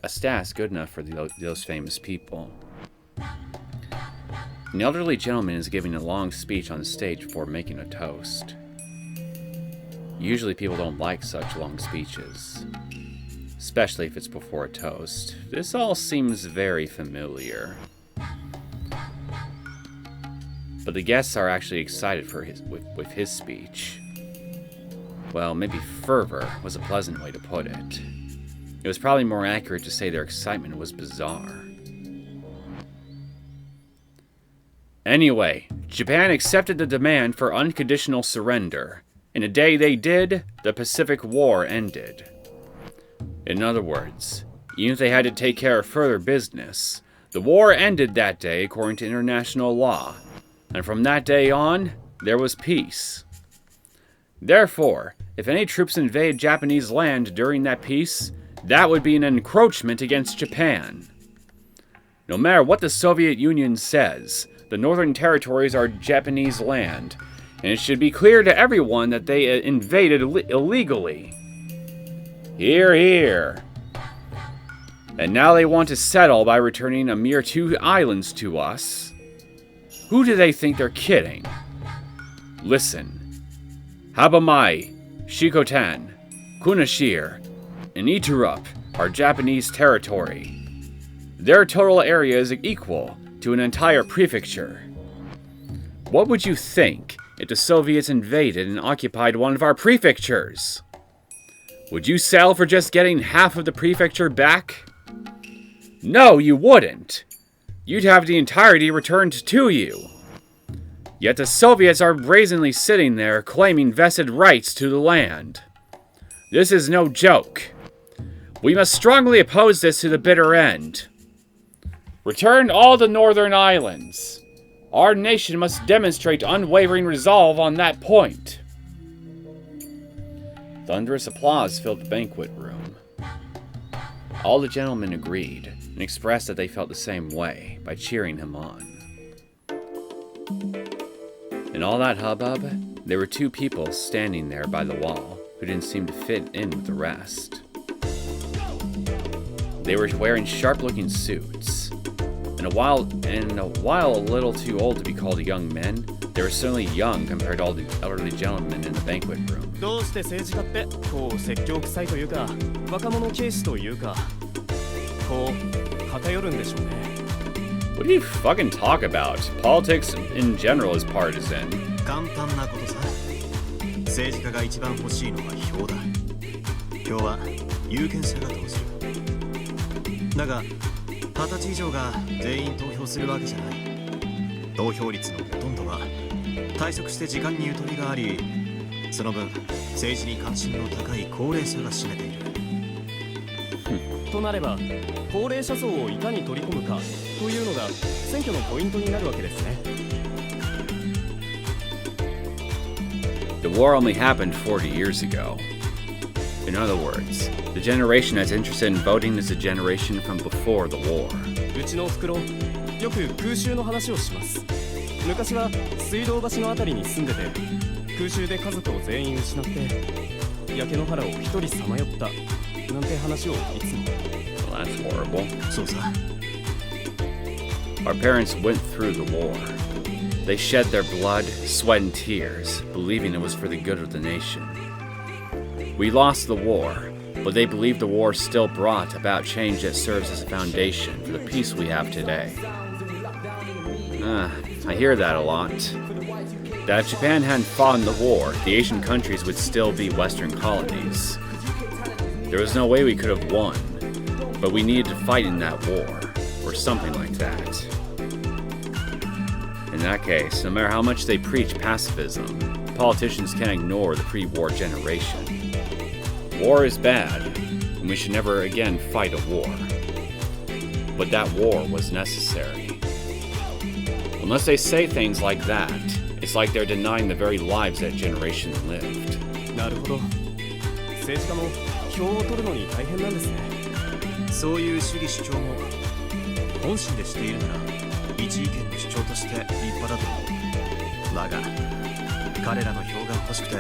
a status good enough for those famous people. An elderly gentleman is giving a long speech on the stage before making a toast. Usually people don't like such long speeches, especially if it's before a toast. This all seems very familiar. But the guests are actually excited for with his speech. Well, maybe fervor was a pleasant way to put it. It was probably more accurate to say their excitement was bizarre. Anyway, Japan accepted the demand for unconditional surrender. In a day they did, the Pacific War ended. In other words, even if they had to take care of further business, the war ended that day according to international law, and from that day on, there was peace. Therefore, if any troops invade Japanese land during that peace, that would be an encroachment against Japan. No matter what the Soviet Union says, the Northern Territories are Japanese land, and it should be clear to everyone that they invaded illegally. Hear, hear. And now they want to settle by returning a mere 2 islands to us. Who do they think they're kidding? Listen. Habamai, Shikotan, Kunashir, and Iturup are Japanese territory. Their total area is equal to an entire prefecture. What would you think if the Soviets invaded and occupied one of our prefectures? Would you sell for just getting half of the prefecture back? No, you wouldn't. You'd have the entirety returned to you. Yet the Soviets are brazenly sitting there claiming vested rights to the land. This is no joke. We must strongly oppose this to the bitter end. Return all the northern islands. Our nation must demonstrate unwavering resolve on that point. Thunderous applause filled the banquet room. All the gentlemen agreed and expressed that they felt the same way by cheering him on. In all that hubbub, there were 2 people standing there by the wall who didn't seem to fit in with the rest. They were wearing sharp-looking suits, and while a little too old to be called young men, they were certainly young compared to all the elderly gentlemen in the banquet room. どうして政治家ってこう説教臭いというか若者軽視というかこう偏るんでしょうね。What do you fucking talk about? Politics in general is partisan. 簡単なことさ。政治家が一番欲しいのは票だ。票は有権者が投じる。だが20歳以上が全員投票するわけじゃない。投票率のほとんどは退職して時間にゆとりがあり、その分政治に関心の高い高齢者が占めている。となれば高齢者層をいかに取り込むかというのが選挙のポイントになるわけですね。The war only happened 40 years ago. In other words, the generation that's interested in voting is the generation from before the war. うちのおふくろ、よく空襲の話をします。昔は水道橋のあたりに住んでて、空襲で家族を全員失って、焼け野原を一人さまよったなんて話をいつも。Well, that's horrible. そうさ。Our parents went through the war. They shed their blood, sweat, and tears, believing it was for the good of the nation. We lost the war, but they believed the war still brought about change that serves as a foundation for the peace we have today. I hear that a lot. That if Japan hadn't fought in the war, the Asian countries would still be Western colonies. There was no way we could have won, but we needed to fight in that war, or something like that. In that case, no matter how much they preach pacifism, politicians can't ignore the pre-war generation. War is bad, and we should never again fight a war. But that war was necessary. Unless they say things like that, it's like they're denying the very lives that generation lived. なるほど。政治家も票を取るのに大変なんですね。そういう主義主張も本心でしているなら一意見の主張として立派だと思う。だが彼らの票が欲しくて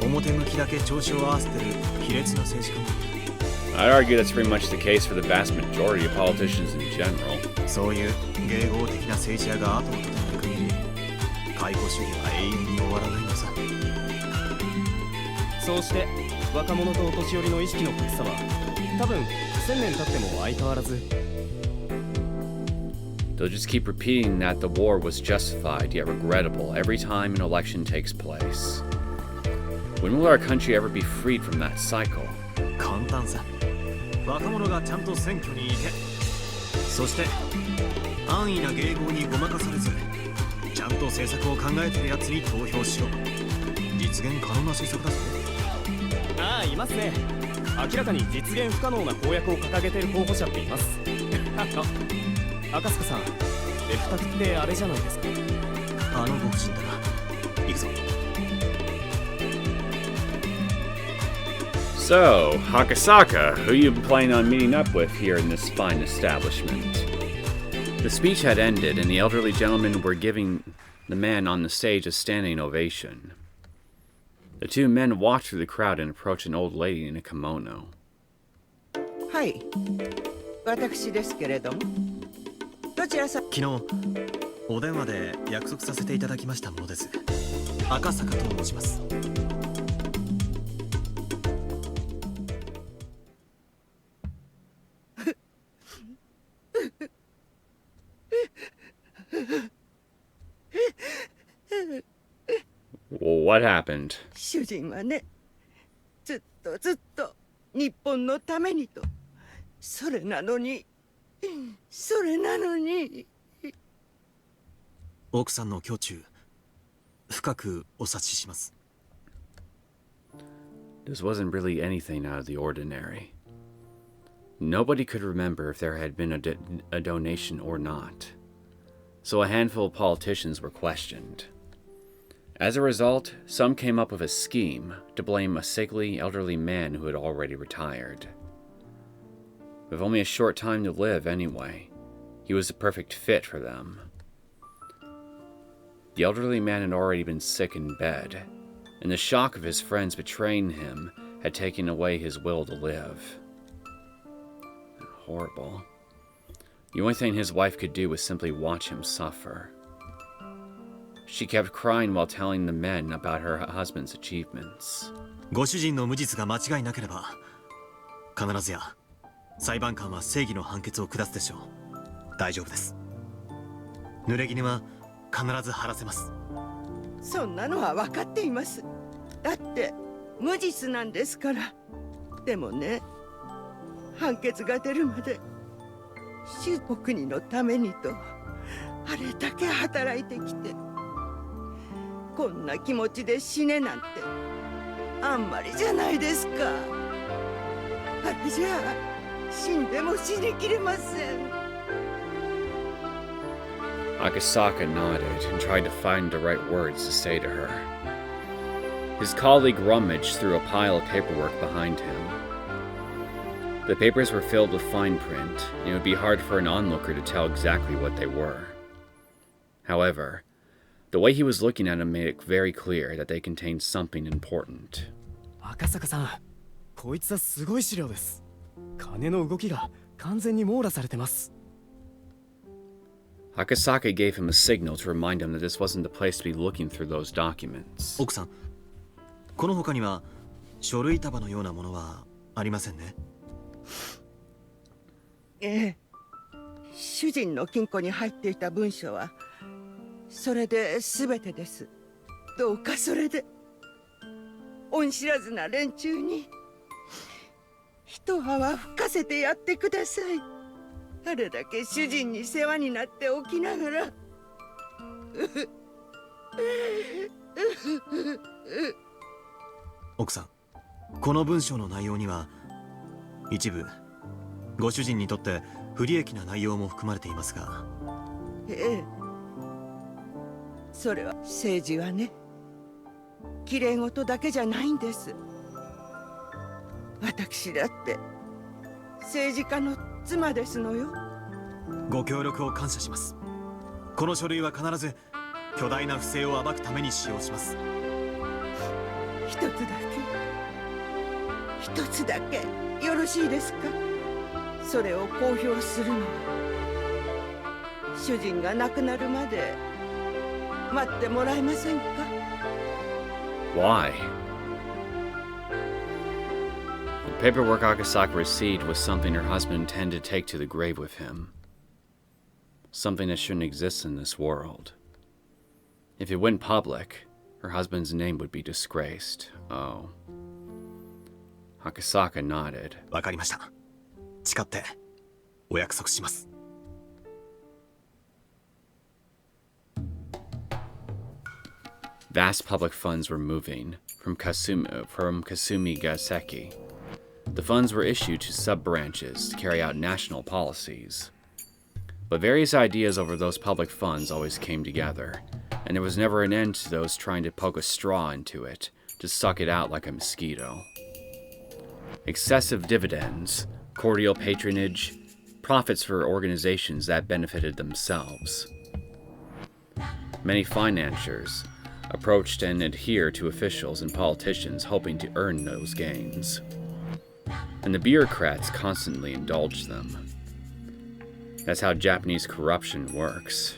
表向きだけ調子を合わせてる卑劣な政治家もいる。 I'd argue that's pretty much the case for the vast majority of politicians in general. そういう迎合的な政治家が後を絶たない限り、解雇主義は永遠に終わらないのさ。そうして若者とお年寄りの意識の格差は多分1000年経っても相変わらず。 They'll just keep repeating that the war was justified yet regrettable every time an election takes place. When will our country ever be freed from that cycle? 簡単さ。若者がちゃんと選挙に行け。そして安易な迎合にごまかされず、ちゃんと政策を考えてるやつに投票しろ。実現可能な政策だぞ。ああ、いますね。明らかに実現不可能な公約を掲げている候補者っています。あ、赤塚さん、F 択ってあれじゃないですか。あのご婦人だな。行くぞ。 So, Hakasaka, who you planning on meeting up with here in this fine establishment? The speech had ended, and the elderly gentlemen were giving the man on the stage a standing ovation. The two men walked through the crowd and approached an old lady in a kimono. はい、私ですけれども、どちらさ。昨日お電話で約束させていただきましたものです。赤坂と申します。 What happened? 主人はね、ずっと日本のためにと。それなのに。奥さんの胸中、深くお察しします。 This wasn't really anything out of the ordinary. Nobody could remember if there had been a donation or not, so a handful of politicians were questioned. As a result, some came up with a scheme to blame a sickly, elderly man who had already retired. With only a short time to live anyway, he was the perfect fit for them. The elderly man had already been sick in bed, and the shock of his friends betraying him had taken away his will to live. Horrible. The only thing his wife could do was simply watch him suffer. She kept crying while telling the men about her husband's achievements. ご主人の無実が間違いなければ、必ずや裁判官は正義の判決を下すでしょう。大丈夫です。濡れ衣は必ず晴らせます。そんなのは分かっています。だって無実なんですから。でもね、判決が出るまでお国のためにとあれだけ働いてきて、こんな気持ちで死ねなんてあんまりじゃないですか。あれじゃあ死んでも死にきれません。 Akasaka nodded and tried to find the right words to say to her. His colleague rummaged through a pile of paperwork behind him. The papers were filled with fine print, and it would be hard for an onlooker to tell exactly what they were. However, the way he was looking at them made it very clear that they contained something important. 赤坂さん、こいつはすごい資料です。金の動きが完全に網羅されてます。 Hakasaka gave him a signal to remind him that this wasn't the place to be looking through those documents. 奥さん、この他には書類束のようなものはありませんね。ええ、主人の金庫に入っていた文書はそれで全てです。どうかそれで恩知らずな連中に一泡吹かせてやってください。あれだけ主人に世話になっておきながら。奥さん、この文章の内容には一部ご主人にとって不利益な内容も含まれていますが。ええ、それは政治はね、きれい事だけじゃないんです。私だって政治家の妻ですのよ。ご協力を感謝します。この書類は必ず巨大な不正を暴くために使用します。一一つだけよろしいですか？それを公表するのは主人が亡くなるまで待ってもらえませんか？ Why? The paperwork Akasaka received was something her husband intended to take to the grave with him. Something that shouldn't exist in this world. If it went public, her husband's name would be disgraced. Oh. Akasaka nodded. わかりました。誓ってお約束します。Vast public funds were moving from Kasumigaseki. The funds were issued to sub-branches to carry out national policies. But various ideas over those public funds always came together, and there was never an end to those trying to poke a straw into it, to suck it out like a mosquito. Excessive dividends, cordial patronage, profits for organizations that benefited themselves. Many financiers approached and adhered to officials and politicians hoping to earn those gains. And the bureaucrats constantly indulged them. That's how Japanese corruption works.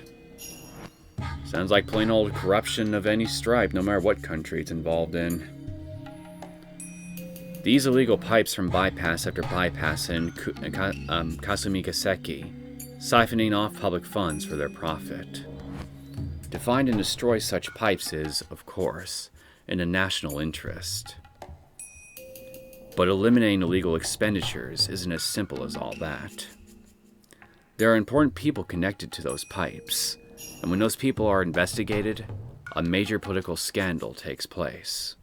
Sounds like plain old corruption of any stripe, no matter what country it's involved in. These illegal pipes from bypass after bypass in Kasumigaseki, siphoning off public funds for their profit. To find and destroy such pipes is, of course, in the national interest. But eliminating illegal expenditures isn't as simple as all that. There are important people connected to those pipes, and when those people are investigated, a major political scandal takes place.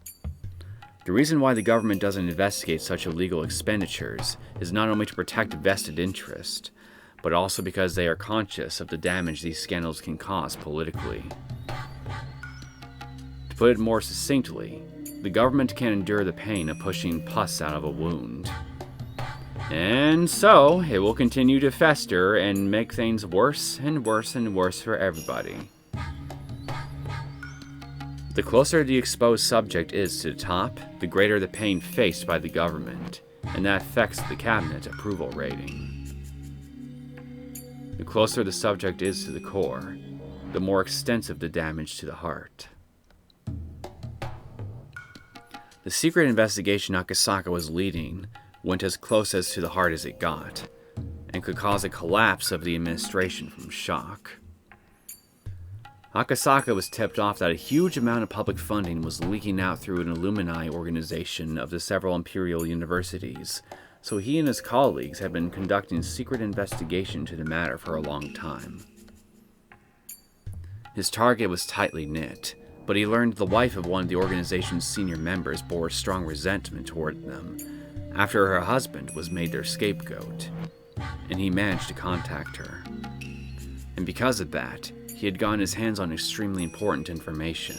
The reason why the government doesn't investigate such illegal expenditures is not only to protect vested interest, but also because they are conscious of the damage these scandals can cause politically. To put it more succinctly, the government can't endure the pain of pushing pus out of a wound. And so, it will continue to fester and make things worse and worse and worse for everybody. The closer the exposed subject is to the top, the greater the pain faced by the government, and that affects the cabinet approval rating. The closer the subject is to the core, the more extensive the damage to the heart. The secret investigation Akasaka was leading went as close as to the heart as it got, and could cause a collapse of the administration from shock. Akasaka was tipped off that a huge amount of public funding was leaking out through an alumni organization of the several imperial universities, so he and his colleagues had been conducting secret investigation into the matter for a long time. His target was tightly knit, but he learned the wife of one of the organization's senior members bore a strong resentment toward them, after her husband was made their scapegoat, and he managed to contact her. And because of that, he had gotten his hands on extremely important information.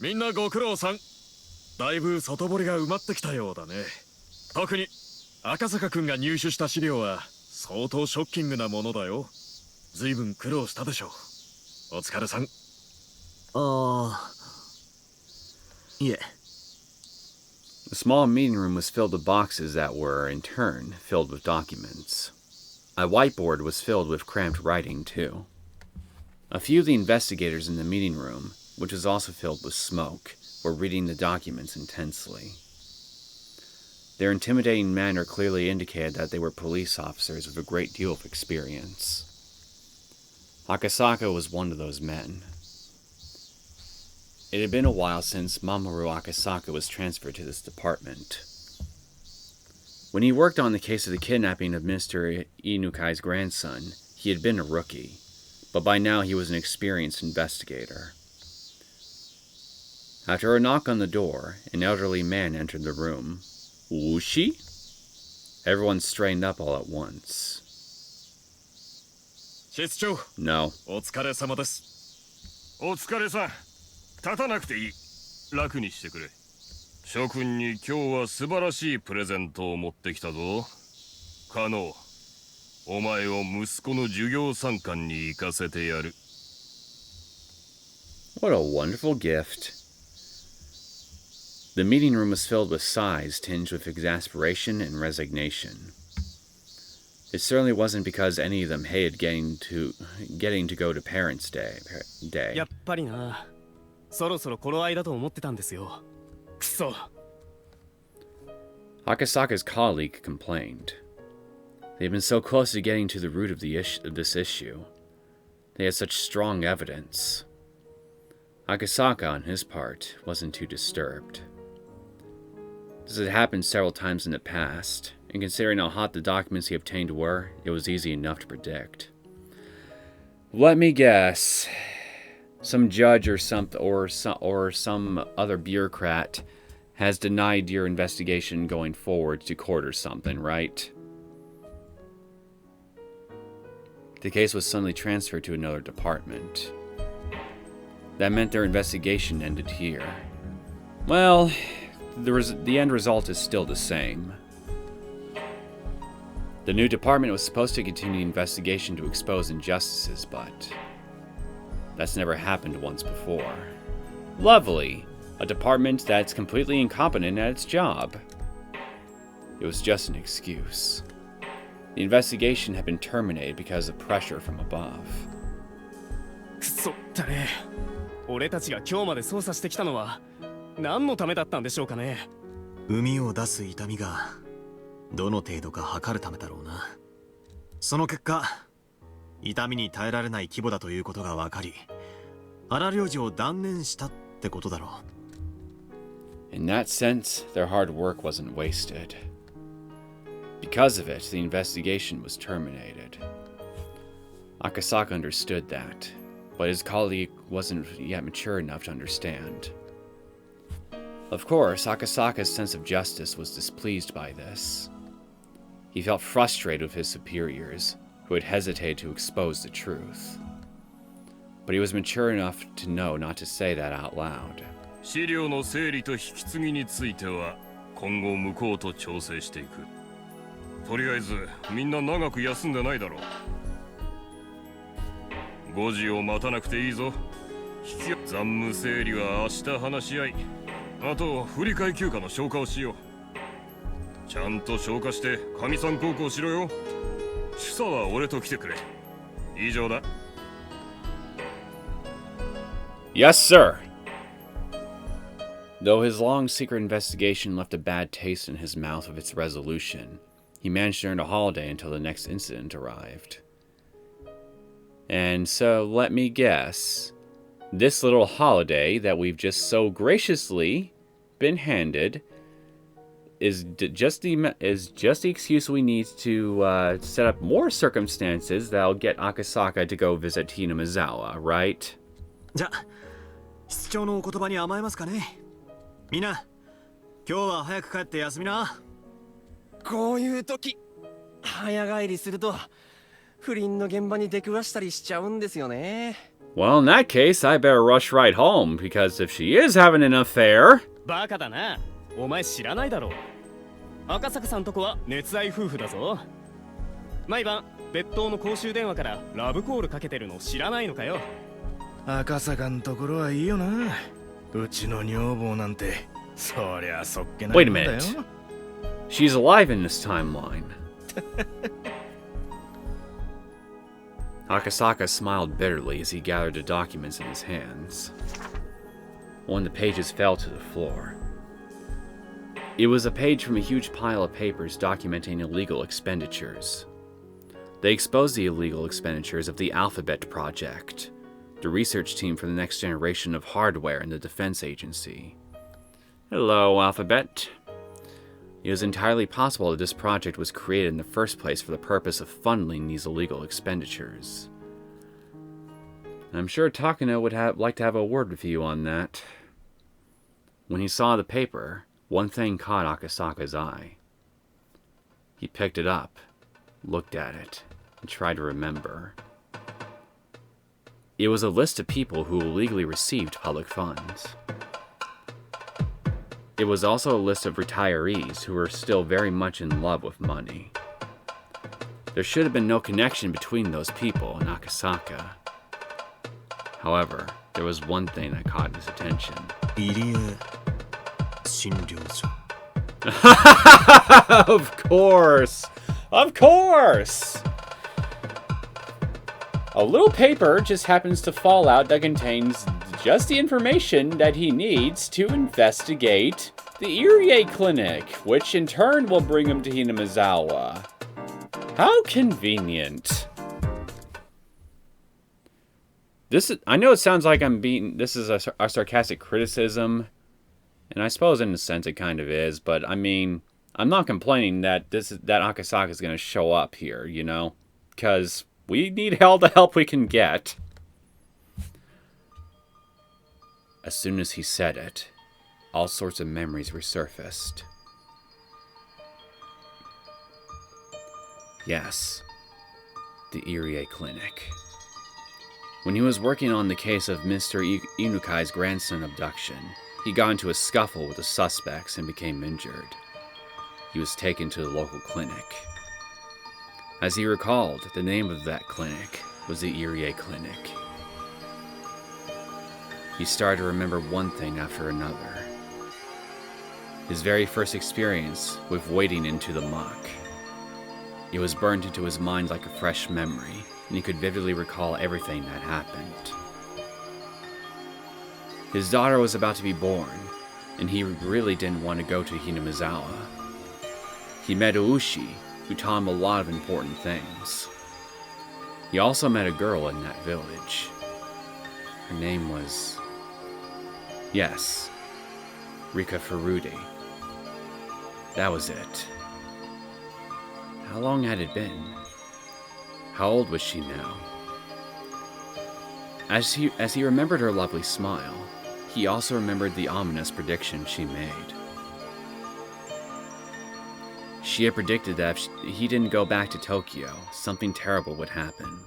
みんなご苦労さん。だいぶ外堀が埋まってきたようだね。特に赤坂くんが入手した資料は相当ショッキングなものだよ。ずいぶん苦労したでしょう。お疲れさん。いえ。 The small meeting room was filled with boxes that were, in turn, filled with documents. A whiteboard was filled with cramped writing, too. A few of the investigators in the meeting room, which was also filled with smoke, were reading the documents intensely. Their intimidating manner clearly indicated that they were police officers with a great deal of experience. Akasaka was one of those men. It had been a while since Mamoru Akasaka was transferred to this department. When he worked on the case of the kidnapping of Mr. Inukai's grandson, he had been a rookie, but by now he was an experienced investigator. After a knock on the door, an elderly man entered the room. Ushi? Everyone straightened up all at once. No. お疲れ様です。お疲れさん。立たなくていい。楽にしてくれ。諸君に今日は素晴らしいプレゼントを持ってきたぞ。カノ、お前を息子の授業参観に行かせてやる。 What a wonderful gift. The meeting room was filled with sighs tinged with exasperation and resignation. It certainly wasn't because any of them hated getting to go to Parents' Day. やっぱりな。そろそろ頃合いだと思ってたんですよ。くそ。Akasaka's colleague complained. They had been so close to getting to the root of this issue. They had such strong evidence. Akasaka, on his part, wasn't too disturbed. This had happened several times in the past, and considering how hot the documents he obtained were, it was easy enough to predict. Let me guess. Some judge or some other bureaucrat has denied your investigation going forward to court or something, right? The case was suddenly transferred to another department. That meant their investigation ended here. Well, the end result is still the same. The new department was supposed to continue the investigation to expose injustices, but that's never happened once before. Lovely! A department that's completely incompetent at its job. It was just an excuse. The investigation had been terminated because of pressure from above. くそったね。俺たちが今日まで捜査してきたのは何のためだったんでしょうかね。海を出す痛みがどの程度か測るためだろうな。その結果、痛みに耐えられない規模だということが分かり、荒領事を断念したってことだろう。In that sense, their hard work wasn't wasted. Because of it, the investigation was terminated. Akasaka understood that, but his colleague wasn't yet mature enough to understand. Of course, Akasaka's sense of justice was displeased by this. He felt frustrated with his superiors, who had hesitated to expose the truth. But he was mature enough to know not to say that out loud. 資料の整理と引き継ぎについては今後向こうと調整していく。とりあえずみんな長く休んでないだろう。5時を待たなくていいぞ。残務整理は明日話し合い、あと振り替え休暇の消化をしよう。ちゃんと消化して神さん孝行しろよ。主査は俺と来てくれ。以上だ。Yes, sir. Though his long secret investigation left a bad taste in his mouth with its resolution, he managed to earn a holiday until the next incident arrived. And so, let me guess, this little holiday that we've just so graciously been handed is just the excuse we need to set up more circumstances that'll get Akasaka to go visit Tina Mizawa, right? じゃ、室長のお言葉に甘えますかね。みんな、今日は早く帰って休みな。こういう時、早帰りすると不倫の現場に出くわしたりしちゃうんですよね。Well, in that case, I better rush right home, because if she is having an affair... バカだな。お前知らないだろう。赤坂さんとこは熱愛夫婦だぞ。毎晩別当の公衆電話からラブコールかけてるの知らないのかよ。赤坂んところはいいよな。うちの女房なんてそりゃそっけないんだよ。 Wait a minute. She's alive in this timeline. Akasaka smiled bitterly as he gathered the documents in his hands. One of the pages fell to the floor. It was a page from a huge pile of papers documenting illegal expenditures. They exposed the illegal expenditures of the Alphabet Project, the research team for the next generation of hardware in the Defense Agency. Hello, Alphabet. It was entirely possible that this project was created in the first place for the purpose of funneling these illegal expenditures. I'm sure Takano would like to have a word with you on that. When he saw the paper, one thing caught Akasaka's eye. He picked it up, looked at it, and tried to remember. It was a list of people who illegally received public funds. It was also a list of retirees who were still very much in love with money. There should have been no connection between those people and Akasaka. However, there was one thing that caught his attention. Of course! Of course! A little paper just happens to fall out that contains just the information that he needs to investigate the Irie Clinic, which in turn will bring him to Hinamizawa. How convenient. I know it sounds like this is a sarcastic criticism, and I suppose in a sense it kind of is, but I mean, I'm not complaining that Akasaka is going to show up here, you know? Because we need all the help we can get. As soon as he said it, all sorts of memories resurfaced. Yes, the Irie Clinic. When he was working on the case of Mr. Inukai's grandson abduction, he got into a scuffle with the suspects and became injured. He was taken to the local clinic. As he recalled, the name of that clinic was the Irie Clinic. He started to remember one thing after another. His very first experience with wading into the muck. It was burned into his mind like a fresh memory, and he could vividly recall everything that happened. His daughter was about to be born, and he really didn't want to go to Hinamizawa. He met Oushi, who taught him a lot of important things. He also met a girl in that village. Her name was... yes, Rika Furude. That was it. How long had it been? How old was she now? As he remembered her lovely smile, he also remembered the ominous prediction she made. She had predicted that if he didn't go back to Tokyo, something terrible would happen.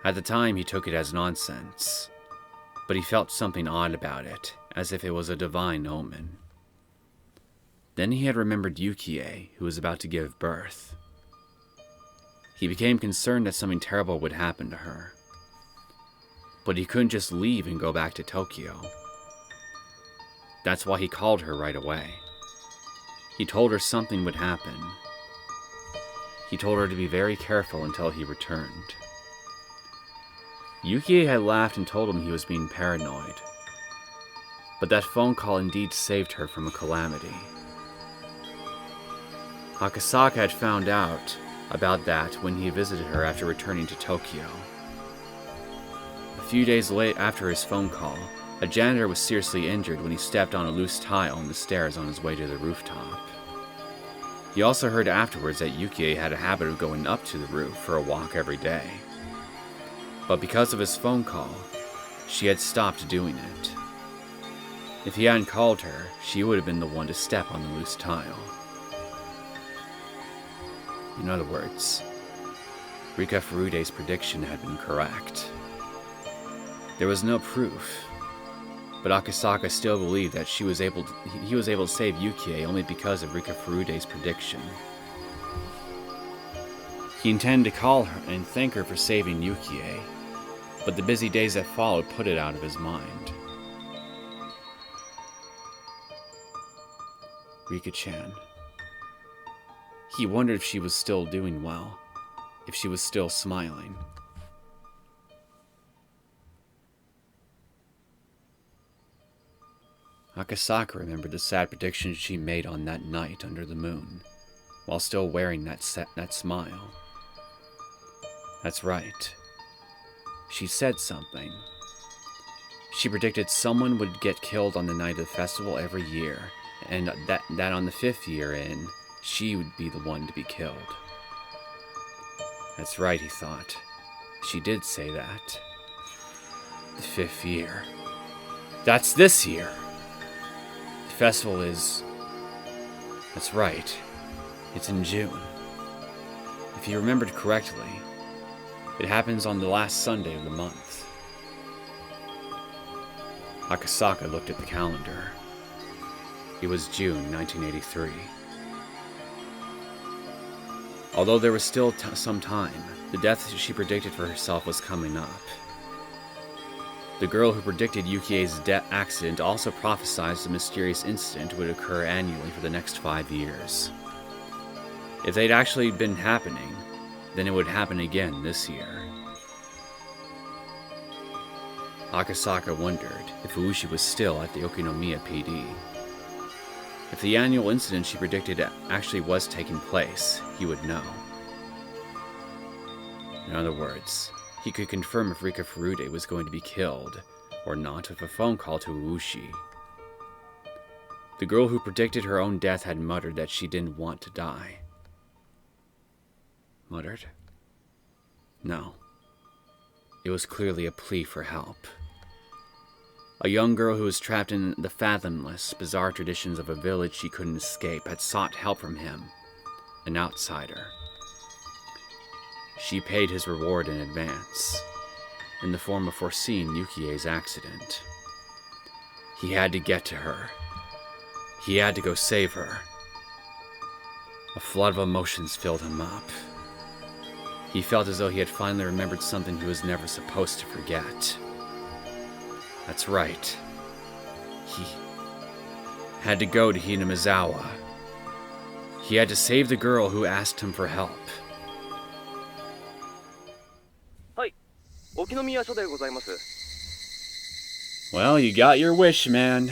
At the time, he took it as nonsense, but he felt something odd about it, as if it was a divine omen. Then he had remembered Yukie, who was about to give birth. He became concerned that something terrible would happen to her. But he couldn't just leave and go back to Tokyo. That's why he called her right away. He told her something would happen. He told her to be very careful until he returned. Yukie had laughed and told him he was being paranoid. But that phone call indeed saved her from a calamity. Akasaka had found out about that when he visited her after returning to Tokyo. A few days after his phone call, a janitor was seriously injured when he stepped on a loose tile on the stairs on his way to the rooftop. He also heard afterwards that Yukie had a habit of going up to the roof for a walk every day. But because of his phone call, she had stopped doing it. If he hadn't called her, she would have been the one to step on the loose tile. In other words, Rika Furude's prediction had been correct. There was no proof, but Akasaka still believed that he was able to save Yukie only because of Rika Furude's prediction. He intended to call her and thank her for saving Yukie, but the busy days that followed put it out of his mind. Rika-chan. He wondered if she was still doing well, if she was still smiling. Akasaka remembered the sad prediction she made on that night under the moon, while still wearing that smile. That's right. She said something. She predicted someone would get killed on the night of the festival every year, and that on the 5th year in, she would be the one to be killed. That's right, he thought. She did say that. The 5th year. That's this year! The festival is... That's right. It's in June. If he remembered correctly, it happens on the last Sunday of the month. Akasaka looked at the calendar. It was June 1983. Although there was still some time, the death she predicted for herself was coming up. The girl who predicted Yukie's accident also prophesied the mysterious incident would occur annually for the next 5 years. If they'd actually been happening, then it would happen again this year. Akasaka wondered if Ushi was still at the Okinomiya PD. If the annual incident she predicted actually was taking place, he would know. In other words, he could confirm if Rika Furude was going to be killed or not with a phone call to Ushi. The girl who predicted her own death had muttered that she didn't want to die. Muttered? No. It was clearly a plea for help. A young girl who was trapped in the fathomless, bizarre traditions of a village she couldn't escape had sought help from him, an outsider. She paid his reward in advance, in the form of foreseeing Yukie's accident. He had to get to her. He had to go save her. A flood of emotions filled him up. He felt as though he had finally remembered something he was never supposed to forget. That's right. He had to go to Hinamizawa. He had to save the girl who asked him for help. Well, you got your wish, man.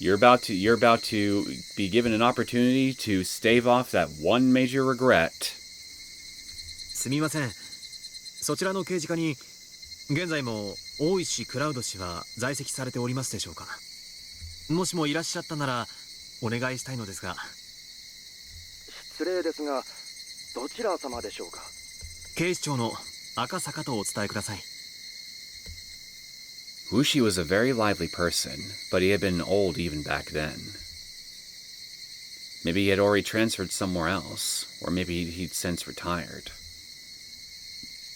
You're about to be given an opportunity to stave off that one major regret. すみません。そちらの刑事課に現在も大石クラウド氏は在籍されておりますでしょうか。もしもいらっしゃったならお願いしたいのですが。失礼ですが、どちら様でしょうか。警視庁の赤坂とお伝えください。Wushi was a very lively person, but he had been old even back then. Maybe he had already transferred somewhere else, or maybe he'd since retired.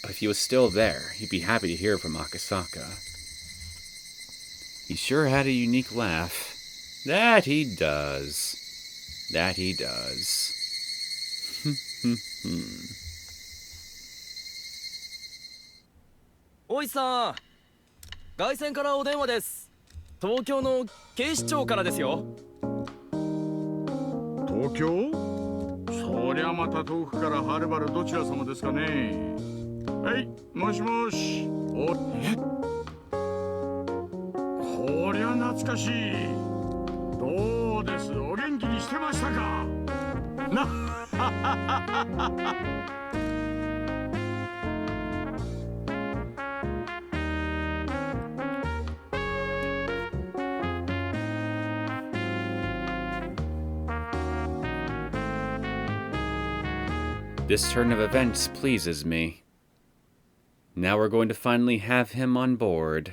But if he was still there, he'd be happy to hear from Akasaka. He sure had a unique laugh. That he does. That he does. おいさん、外線からお電話です。東京の警視庁からですよ。東京？そりゃまた遠くからはるばるどちら様ですかね。はい、もしもし。お、え？こりゃ懐かしい。どうです？お元気にしてましたか？な。This turn of events pleases me. Now we're going to finally have him on board.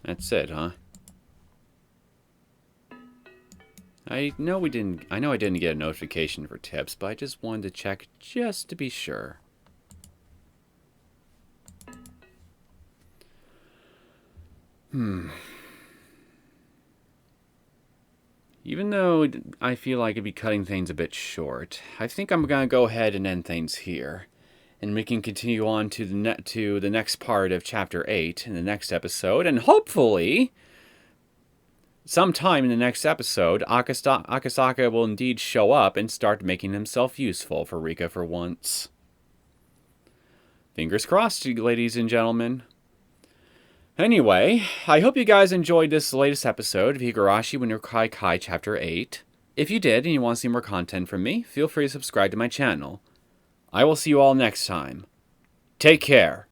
That's it, huh? I know I didn't get a notification for tips, but I just wanted to check just to be sure. Even though I feel like I'd be cutting things a bit short, I think I'm going to go ahead and end things here. And we can continue on to the next part of Chapter 8 in the next episode. And hopefully, sometime in the next episode, Akasaka will indeed show up and start making himself useful for Rika for once. Fingers crossed, ladies and gentlemen. Anyway, I hope you guys enjoyed this latest episode of Higurashi When Your Kai Kai Chapter 8. If you did and you want to see more content from me, feel free to subscribe to my channel. I will see you all next time. Take care.